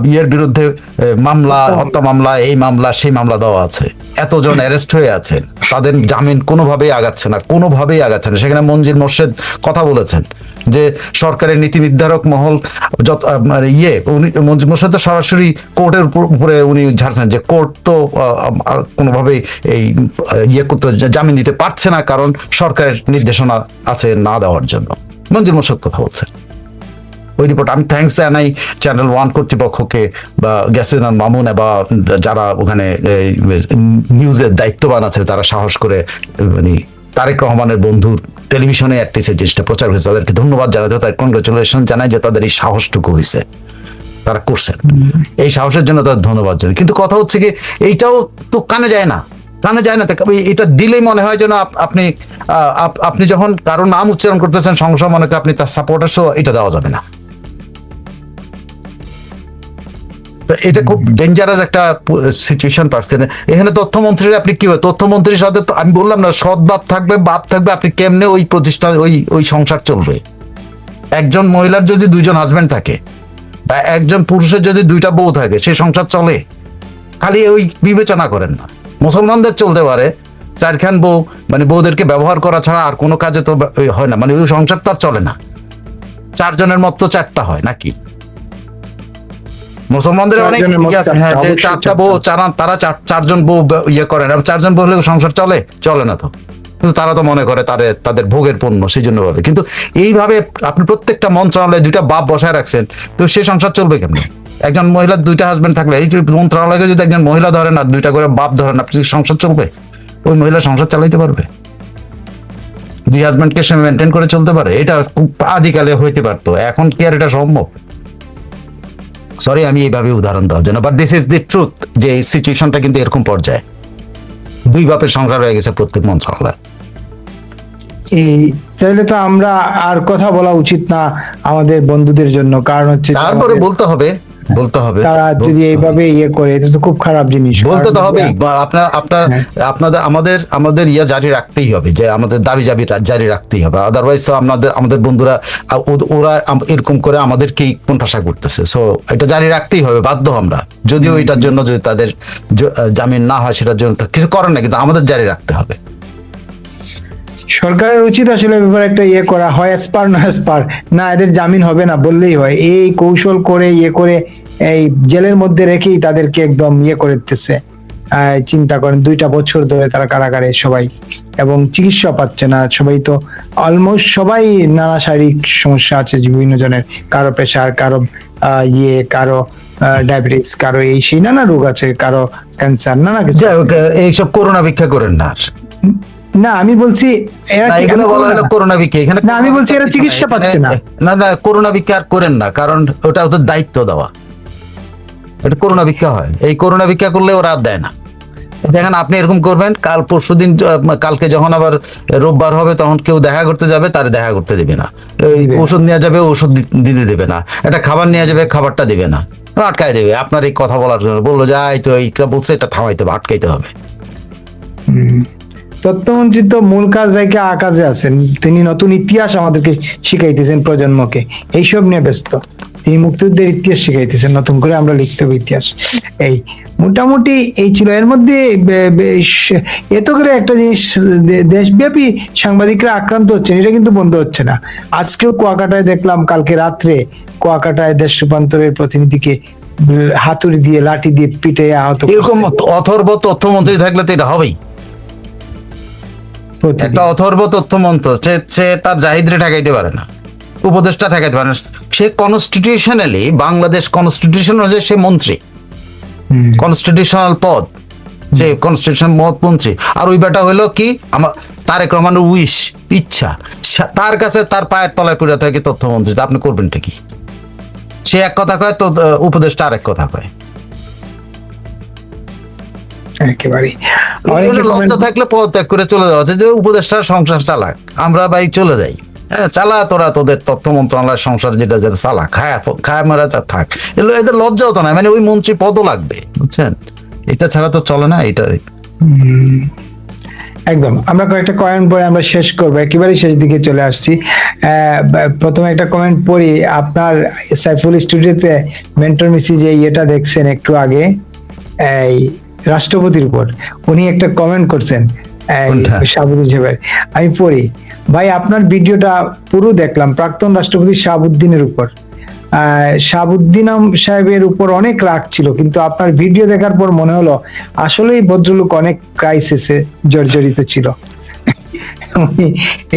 ইয়ের বিরুদ্ধে মামলা, হত্যা মামলা, এই মামলা সেই মামলা দেওয়া আছে, এতজন অ্যারেস্ট হয়ে আছেন, তাদের জামিন কোনোভাবেই আগাচ্ছে না, কোনোভাবেই আগাচ্ছে না। সেখানে মঞ্জিল মোর্শেদ কথা বলেছেন যে সরকারের নীতি নির্ধারক মহল যত উনি মঞ্জিল মোর্শেদ তো সরাসরি কোর্টের উপরে উনি ঝাড়ছেন যে কোর্ট তো কোনোভাবেই এই করতে জামিন দিতে পারছে না, কারণ সরকারের নির্দেশনা আছে না দেওয়ার জন্য। মঞ্জিল মোর্শেদ কথা বলছেন ওই রিপোর্ট। আমি থ্যাঙ্কস জানাই চ্যানেল ওয়ান কর্তৃপক্ষকে বা গিয়াসউদ্দিন মামুন বা যারা ওখানে নিউজের দায়িত্ববান আছে, তারা সাহস করে মানে তারেক রহমানের বন্ধুর টেলিভিশনে অ্যাটলিস্ট জিনিসটা প্রচার হয়েছে, তাদেরকে ধন্যবাদ জানাতে, তাদের কনগ্রাচুলেশন জানাই যে তাদের এই সাহসটুকু হয়েছে, তারা করছেন, এই সাহসের জন্য তাদের ধন্যবাদ জানাই। কিন্তু কথা হচ্ছে কি, এইটাও তো কানে যায় না, কানে যায় না। এটা দিলেই মনে হয় যেন আপনি আপনি যখন কারো নাম উচ্চারণ করতেছেন সংসদ মনে করে আপনি তার সাপোর্টার্সও, এটা দেওয়া যাবে না। এটা খুব ডেঞ্জারাস একটা সিচুয়েশন পাচ্ছেন এখানে। তথ্যমন্ত্রীর আপনি কি হয়, তথ্যমন্ত্রীর সাথে তো আমি বললাম না, সৎ বাপ থাকবে, বাপ থাকবে, আপনি কেমনে ওই প্রতিষ্ঠান ওই সংসার চলবে? একজন মহিলার যদি 2জন হাজবেন্ড থাকে বা একজন পুরুষের যদি 2টা বউ থাকে, সে সংসার চলে? খালি ওই বিবেচনা করেন না, মুসলমানদের চলতে পারে 4খান বউ, মানে বউদেরকে ব্যবহার করা ছাড়া আর কোনো কাজে তো হয় না, মানে ওই সংসার তো আর চলে না। 4 জনের মত তো 4টা হয় নাকি? মুসলমানদের অনেক হ্যাঁ, যে 4টা বউ, তারা 4জন বউ করেন, 4জন বউ হলে সংসার চলে না তো। কিন্তু তারা তো মনে করে তাদের ভোগের পণ্য, সেই জন্য বলে। কিন্তু এইভাবে আপনি প্রত্যেকটা মন্ত্রণালয়ে 2টা বাপ বসায় রাখছেন, তো সে সংসার চলবে কেমনে? একজন মহিলার 2টা হাজবেন্ড থাকলে, এই মন্ত্রণালয়কে যদি একজন মহিলা ধরেন আর 2টা করে বাপ ধরেন, আপনি সংসার চলবে? ওই মহিলা সংসার চালাইতে পারবে? 2 হাজবেন্ডকে সে মেনটেন করে চলতে পারে? এটা খুব আদিকালে হইতে পারতো, এখন কি আর এটা সম্ভব? সরি আমি এইভাবে উদাহরণ দেওয়ার জন্য, but this is the truth, যে এই সিচুয়েশনটা কিন্তু এরকম পর্যায়ে 2 বাপের সংসার হয়ে গেছে প্রত্যেক মন্ত্রণালয়। এই তাহলে তো আমরা আর কথা বলা উচিত না আমাদের বন্ধুদের জন্য, কারণ হচ্ছে তারপরে বলতে হবে তারা যদি এইভাবে করে, এটা তো খুব খারাপ জিনিস। বলতে তো হবেই, আমাদের জারি রাখতেই হবে, যে আমাদের দাবি জারি রাখতেই হবে, আদারওয়াইজ তো আমাদের বন্ধুরা ওরা এরকম করে আমাদেরকেই কোণঠাসা করতেছে। সো এটা জারি রাখতেই হবে, বাধ্য আমরা, যদিও এটার জন্য যদি তাদের জামিন না হয় সেটার জন্য কিছু করেন না, কিন্তু আমাদের জারি রাখতে হবে। সরকারের উচিত আসলে ব্যাপারে একটা করা হয়, স্পার না স্পার না, এদের জামিন হবে না বললেই হয়। এই কৌশল করে করে এই জেলের মধ্যে রেখেই তাদেরকে একদম করে দিতেছে। চিন্তা করেন 2টা বছর ধরে তারা কারাগারে সবাই, এবং চিকিৎসা পাচ্ছে না সবাই। তো অলমোস্ট সবাই নানা শারীরিক সমস্যা আছে বিভিন্ন জনের, কারো প্রেশার, কারো কারো ডায়াবেটিস, কারো এই সেই নানা রোগ আছে, কারো ক্যান্সার, নানা কিছু। এইসব করোনা ভিক্ষা করেন না, না আমি বলছি এখানে বলা হলো করোনা ভিক্ষা, এখানে না আমি বলছি এরা চিকিৎসা পাচ্ছে না। না করোনা ভিক্ষা আর করেন না, কারণ ওটা ওদের দায়িত্ব দেওয়া, এটা করোনা ভিক্ষা হয়। এই করোনা ভিক্ষা করলে ওরা দেয় না। দেখেন আপনি এরকম করবেন, কাল পরশুদিন, কালকে যখন আবার রোববার হবে, তখন কেউ দেখা করতে যাবে, তার দেখা করতে দেবে না। ওষুধ নেওয়া যাবে, ওষুধ দিতে দেবে না। একটা খাবার নেওয়া যাবে, খাবারটা দেবে না, আটকায় দেবে। আপনার এই কথা বলার জন্য বললো যে তো এইটা বলছে, এটা থামাইতে হবে, আটকাইতে হবে। তথ্যমন্ত্রী তো মূল কাজ রেখে আকাশে আছেন, তিনি নতুন ইতিহাস আমাদেরকে শিখাইতেছেন প্রজন্মকে, এইসব নিয়ে ব্যস্ত। তিনি মুক্তিযুদ্ধের ইতিহাস শিখাইতেছেন, নতুন করে আমরা লিখতে হবে ইতিহাস। এই মোটামুটি এই ছিল। এর মধ্যে এত করে একটা জিনিস, দেশব্যাপী সাংবাদিকরা আক্রান্ত হচ্ছেন, এটা কিন্তু বন্ধ হচ্ছে না। আজকেও কুয়াকাটায় দেখলাম, কালকে রাত্রে কুয়াকাটায় দেশ রূপান্তরের প্রতিনিধিকে হাতুড়ি দিয়ে, লাঠি দিয়ে পিটে আহত। এরকম অথর্ব তথ্যমন্ত্রী থাকলে তো এটা হবেই। একটা অথর্ব তথ্যমন্ত্র, সে তার জাহিদরে ঠেকাইতে পারে না, উপদেষ্টা ঠেকাইতে পারে না। সে কনস্টিটিউশনালি, বাংলাদেশ কনস্টিটিউশন হচ্ছে সে মন্ত্রী, কনস্টিটিউশনাল পদ, সে কনস্টিটিউশন মন্ত্রী। আর ওই বেটা হইলো কি, আমার তারেক রহমানের ইচ্ছা, তার কাছে তার পায়ের তলায় পড়ে থাকে তথ্যমন্ত্রী। আপনি করবেনটা কি? সে এক কথা কয়, তো উপদেষ্টা আরেক কথা কয়। লজ্জা থাকলে পদত্যাগ করে চলে যাওয়া, যে উপদেষ্টার সংসার চালাক, আমরা ভাই চলে যাই। চালা তোরা তোদের তথ্য মন্ত্রণালয়ের সংসার যেটা যেটা চালা খায়া মারা যা থাক, এগুলো এদের লজ্জাও তো না, মানে ওই মন্ত্রী পদও লাগবে, বুঝছেন? এটা ছাড়া তো চলে না। এটা একদম। আমরা কয়েকটা কমেন্ট পরে আমরা শেষ করবো, একেবারে শেষ দিকে চলে আসছি। প্রথমে একটা কমেন্ট পড়ি। আপনার সাইফুল স্টুডিওতে মেন্টর মিসি যে ইয়েটা দেখছেন একটু আগে, এই রাষ্ট্রপতির উপর, উনি একটা কমেন্ট করছেন কোনটা? শাহাবুদ্দিন সাহেবের। আমি পড়ি, ভাই আপনার ভিডিওটা পুরো দেখলাম প্রাক্তন রাষ্ট্রপতি শাহাবুদ্দিনের উপর। শাহাবুদ্দিন সাহেবের উপর অনেক রাগ ছিল, কিন্তু আপনার ভিডিও দেখার পর মনে হলো আসলেই ভদ্রলোক অনেক ক্রাইসিসে জর্জরিত ছিল।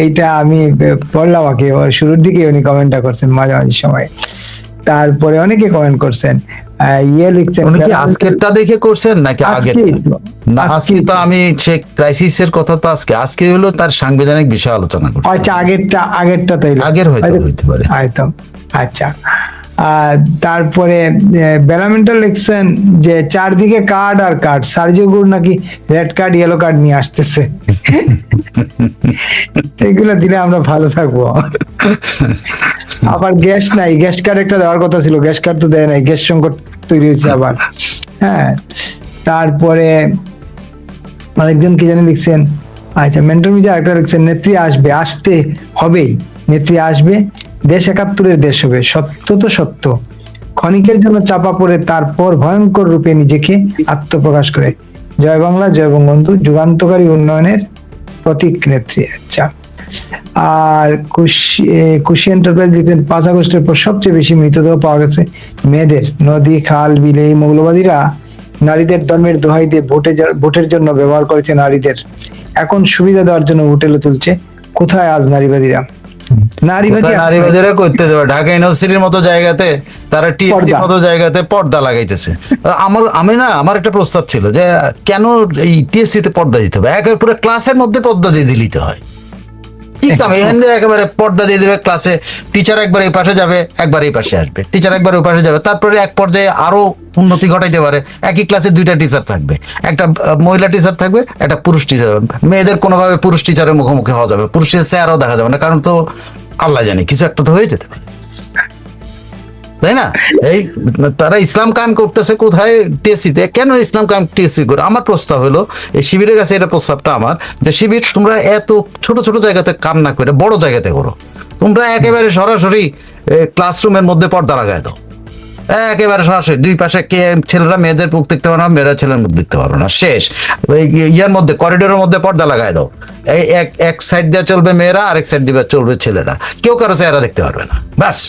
এইটা আমি পড়লাম আগে, শুরুর দিকে উনি কমেন্টটা করছেন মাঝামাঝি সময়। তারপরে অনেকে কমেন্ট করছেন, ইয়ে লিখছেন, উনি কি আজকেরটা দেখে করছেন নাকি আগের? আজকেই তো। না, আজকে তো আমি সে ক্রাইসিসের কথা তো আজকে হলো তার সাংবিধানিক বিষয় আলোচনা করছি। আচ্ছা, আগেরটা তাই আগের হয়তো হইতে পারে। একদম। আচ্ছা, তারপরে বেলামেন্টাল লিখছেন যে চারদিকে কার্ড আর কার্ড, সার্জিওগুর নাকি রেড কার্ড ইয়েলো কার্ড নিয়ে আসতেছে। এগুলো দিলে আমরা ভালো থাকবো। আবার গ্যাস নাই, গ্যাস কার্ড একটা দেওয়ার কথা ছিল, গ্যাস কার্ড তো দেয় নাই, গ্যাস সংকট তৈরি হয়েছে আবার। হ্যাঁ, তারপরে আরেকজন কি জানি লিখছেন, আচ্ছা মেন্টর মিডিয়া একটা লিখছেন, নেত্রী আসবে, আসতে হবেই, নেত্রী আসবে, দেশ ৭১-এর দেশ হবে, সত্য তো সত্য, ক্ষণিকের জন্য চাপা পড়ে তারপর ভয়ঙ্কর রূপে নিজেকে আত্মপ্রকাশ করে, জয় বাংলা, জয় বঙ্গবন্ধু, যুগান্তকারী উন্নয়নের প্রতীক নেত্রী। আচ্ছা, আর খুশি এন্টারপ্রাইজ দিতেন, ৫ আগস্টের পর সবচেয়ে বেশি মৃতদেহ পাওয়া গেছে মেয়েদের, নদী খাল বিলে। এই মৌলবাদীরা নারীদের ধর্মের দোহাই দিয়ে ভোটের জন্য ব্যবহার করেছে নারীদের, এখন সুবিধা দেওয়ার জন্য হোটেলে তুলছে। কোথায় আজ নারীবাদীরা? নারীবাদীরা করতে দেবে ঢাকা ইউনিভার্সিটির মতো জায়গাতে, তারা টিএসসির মতো জায়গাতে পর্দা লাগাইতেছে। আমার একটা প্রস্তাব ছিল যে কেন এই টিএসসি তে পর্দা দিতে হবে, একেবারে পুরো ক্লাসের মধ্যে পর্দা দিয়ে দিতে হয়। কি কাম এখান থেকে একেবারে পর্দা দিয়ে দেবে ক্লাসে, টিচার একবার এই পাশে যাবে, একবার এই পাশে আসবে, টিচার একবার ওই পাশে যাবে, তারপরে এক পর্যায়ে আরো উন্নতি ঘটাইতে পারে। একই ক্লাসে 2টা টিচার থাকবে, একটা মহিলা টিচার থাকবে, একটা পুরুষ টিচার। মেয়েদের কোনোভাবে পুরুষ টিচারের মুখোমুখি হওয়া যাবে, পুরুষের চেহারাও দেখা যাবে না, কারণ তো আল্লাহ জানে কিছু একটা তো হয়ে যেতে পারে, তাই না? এই তারা ইসলাম কায়েম করতেছে কোথায়? টিএসসিতে। কেন ইসলাম কায়েম টিএসসি করে? আমার প্রস্তাব হলো, এই শিবিরের কাছে এটা প্রস্তাবটা আমার, যে শিবির তোমরা এত ছোট ছোট জায়গাতে কাম না করে বড় জায়গাতে করো। তোমরা একেবারে সরাসরি ক্লাসরুমের মধ্যে পর্দা লাগাই দাও, একেবারে সরাসরি দুই পাশে, ছেলেরা মেয়েদের মুখ দেখতে পারো না, মেয়েরা ছেলের মুখ দেখতে পারো না, শেষ। ইয়ার মধ্যে করিডোরের মধ্যে পর্দা লাগাই দাও, এই এক সাইড দিয়ে চলবে মেয়েরা, আরেক সাইড দিয়ে চলবে ছেলেরা, কেউ কারো চেহারা দেখতে পারবে না, ব্যাস।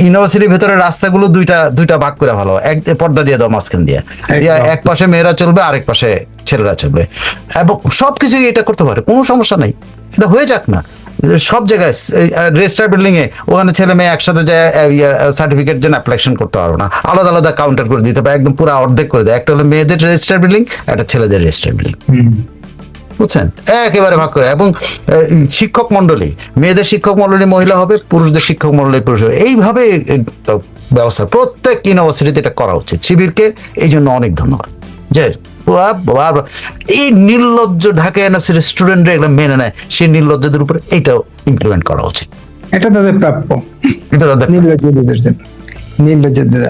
ইউনিভার্সিটির ভেতরে রাস্তাগুলো দুইটা ভাগ করে ভালো, এক পর্দা দিয়ে দাও মাঝখান দিয়ে, এক পাশে মেয়েরা চলবে, আরেক পাশে ছেলেরা চলবে, এবং সবকিছু এটা করতে পারে, কোনো সমস্যা নেই, এটা হয়ে যাক না। সব জায়গায় রেজিস্টার বিল্ডিং এ ওখানে ছেলে মেয়ে একসাথে যায় সার্টিফিকেট জন্য অ্যাপ্লিকেশন করতে পারবো না, আলাদা আলাদা কাউন্টার করে দিতে হবে, একদম পুরো অর্ধেক করে দেয়। একটা হলো মেয়েদের রেজিস্টার বিল্ডিং, একটা ছেলেদের রেজিস্টার বিল্ডিং, বুঝছেন? একেবারে ভাগ করে। এবং শিক্ষক মন্ডলী, মেয়েদের শিক্ষক মন্ডলী মহিলা হবে, পুরুষদের শিক্ষক মন্ডলী পুরুষ হবে, এইভাবে ব্যবস্থা প্রত্যেক ইউনিভার্সিটিতে এটা করা উচিত। শিবিরকে এই জন্য অনেক ধন্যবাদ যে এই নির্লজ্জ ঢাকা ইউনিভার্সিটির স্টুডেন্টরা এগুলো মেনে নেয়, সেই নির্লজ্জদের উপরে এইটাও ইমপ্লিমেন্ট করা উচিত। এটা তাদের প্রাপ্য, এটা তাদের নির্লজ্জদের জন্য, নির্লজ্জদের।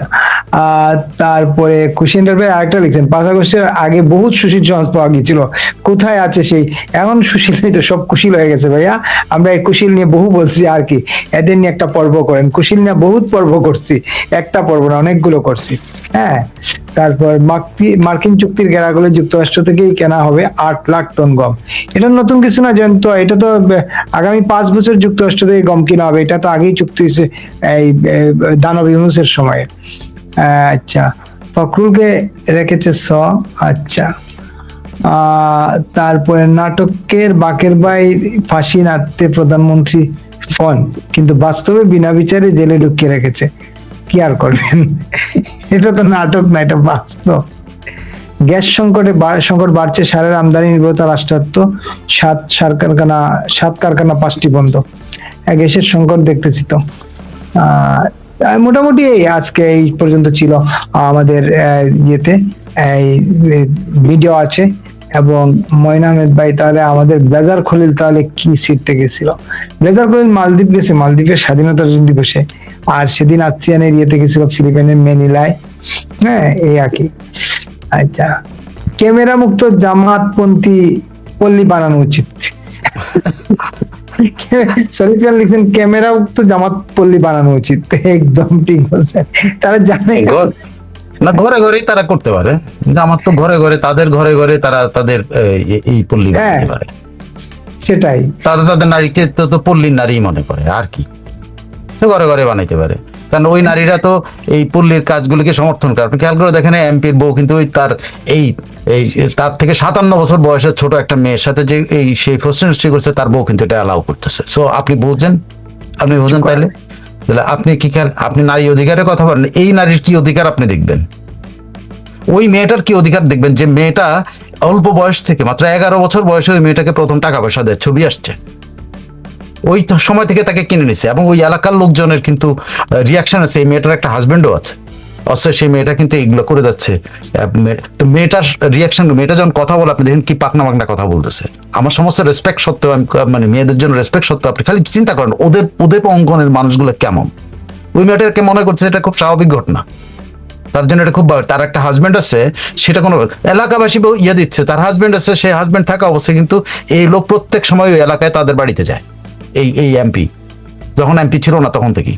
তারপরে খুশি এন্টারপ্রাইজ আরেকটা লিখছেন, ৫ আগস্টের আগে বহুত সুশীল সমাজ পাওয়া গিয়েছিল, কোথায় আছে সেই? এখন সুশীল নেই তো, সব কুশীল হয়ে গেছে ভাইয়া। আমরা এই কুশীল নিয়ে বহু বলছি আর কি, এদের নিয়ে একটা পর্ব করেন। কুশীল নিয়ে বহুত পর্ব করছি, একটা পর্ব না অনেকগুলো করছি। হ্যাঁ, তারপর মার্কিন চুক্তির ঘেরাগুলো যুক্তরাষ্ট্র থেকেই কেনা হবে ৮ লাখ টন গম। এটা নতুন কিছু না জানতো, এটা তো আগামী 5 বছর যুক্তরাষ্ট্র থেকে গম কিনা হবে, এটা তো আগেই চুক্তি হয়েছে এই দানব ইউনূসের সময়ে। আচ্ছা, ফখরুলকে রেখেছে আচ্ছা, তারপরে নাটকের বাকের ভাই ফাঁসি নাড়তে প্রধানমন্ত্রী ফোন, কিন্তু বাস্তবে বিনা বিচারে জেলে ঢুকিয়ে রেখেছে, কি আর করবেন? এটা তো নাটক না, এটা বাস্তব। গ্যাস সংকট বাড়ছে, সারের আমদানি নির্ভরতা রাষ্ট্রায়ত্ত, 7 কারখানা 5টি বন্ধ, গ্যাসের সংকট দেখতেছি তো। মোটামুটি আজকে এই পর্যন্ত ছিল আমাদের ইয়েতে, এই ভিডিও আছে, এবং ময়না আহমেদ ভাই, তাহলে আমাদের ব্লেজার খলিল তাহলে কি সিটতে গেছিল? ব্লেজার খলিল মালদ্বীপ গেছে, মালদ্বীপের স্বাধীনতা দিবসে, আর সেদিন আসিয়ানের ইয়েতে গেছিল ফিলিপাইনের ম্যানিলায়। হ্যাঁ, এই আর কি। আচ্ছা, ক্যামেরা মুক্ত জামাতপন্থী পল্লী বানানো উচিত। সলিউশন লিখছেন ক্যামেরা মুক্ত জামাত পল্লী বানানো উচিত। একদম ঠিক বলছেন, তারা জানে না, ঘরে ঘরেই তারা করতে পারে। আমার তো ঘরে ঘরে, তাদের ঘরে ঘরে তারা তাদের এই পল্লী বানাতে পারে। সেটাই, তাদের নারীকে তো পল্লীর নারী মনে করে, আর কি ঘরে ঘরে বানাইতে পারে। কারণ ওই নারীরা তো এই পল্লীর কাজগুলোকে সমর্থন করে। আপনি খেয়াল করে দেখেন, এমপির বউ কিন্তু ওই তার তার থেকে 57 বছর বয়সের ছোট একটা মেয়ের সাথে যে সেই ফ্যাশন করছে, তার বউ কিন্তু এটা অ্যালাউ করতেছে। সো আপনি বুঝেন তাইলে আপনি কি আপনি নারী অধিকারের কথা বলেন, এই নারীর কি অধিকার আপনি দেখবেন, ওই মেয়েটার কি অধিকার দেখবেন যে মেয়েটা অল্প বয়স থেকে, মাত্র 11 বছর বয়সে ওই মেয়েটাকে প্রথম টাকা পয়সা দেয়, ছবি আসছে, ওই সময় থেকে তাকে কিনে নিছে। এবং ওই এলাকার লোকজনের কিন্তু রিয়াকশন আছে, এই মেয়েটার একটা হাজবেন্ডও আছে, অথচ সেই মেয়েটা কিন্তু এইগুলো করে যাচ্ছে। তো মেয়েটার রিয়াকশন, মেয়েটা যখন কথা বলে আপনি দেখেন কি পাকনা পাকনা কথা বলতেছে। আমার সমস্ত রেসপেক্ট সত্ত্বেও, মানে মেয়েদের জন্য রেসপেক্ট সত্ত্বেও আপনি খালি চিন্তা করেন ওদের অঙ্গনের মানুষগুলো কেমন। ওই মেয়েটাকে মনে করছে এটা খুব স্বাভাবিক ঘটনা, তার জন্য এটা খুব, তার একটা হাজবেন্ড আছে, সেটা কোনো এলাকাবাসী দিচ্ছে, তার হাজবেন্ড আছে, সেই হাজবেন্ড থাকা অবস্থায় কিন্তু এই লোক প্রত্যেক সময় ওই এলাকায় তাদের বাড়িতে যায়। এই এমপি যখন এমপি ছিল না তখন থেকেই।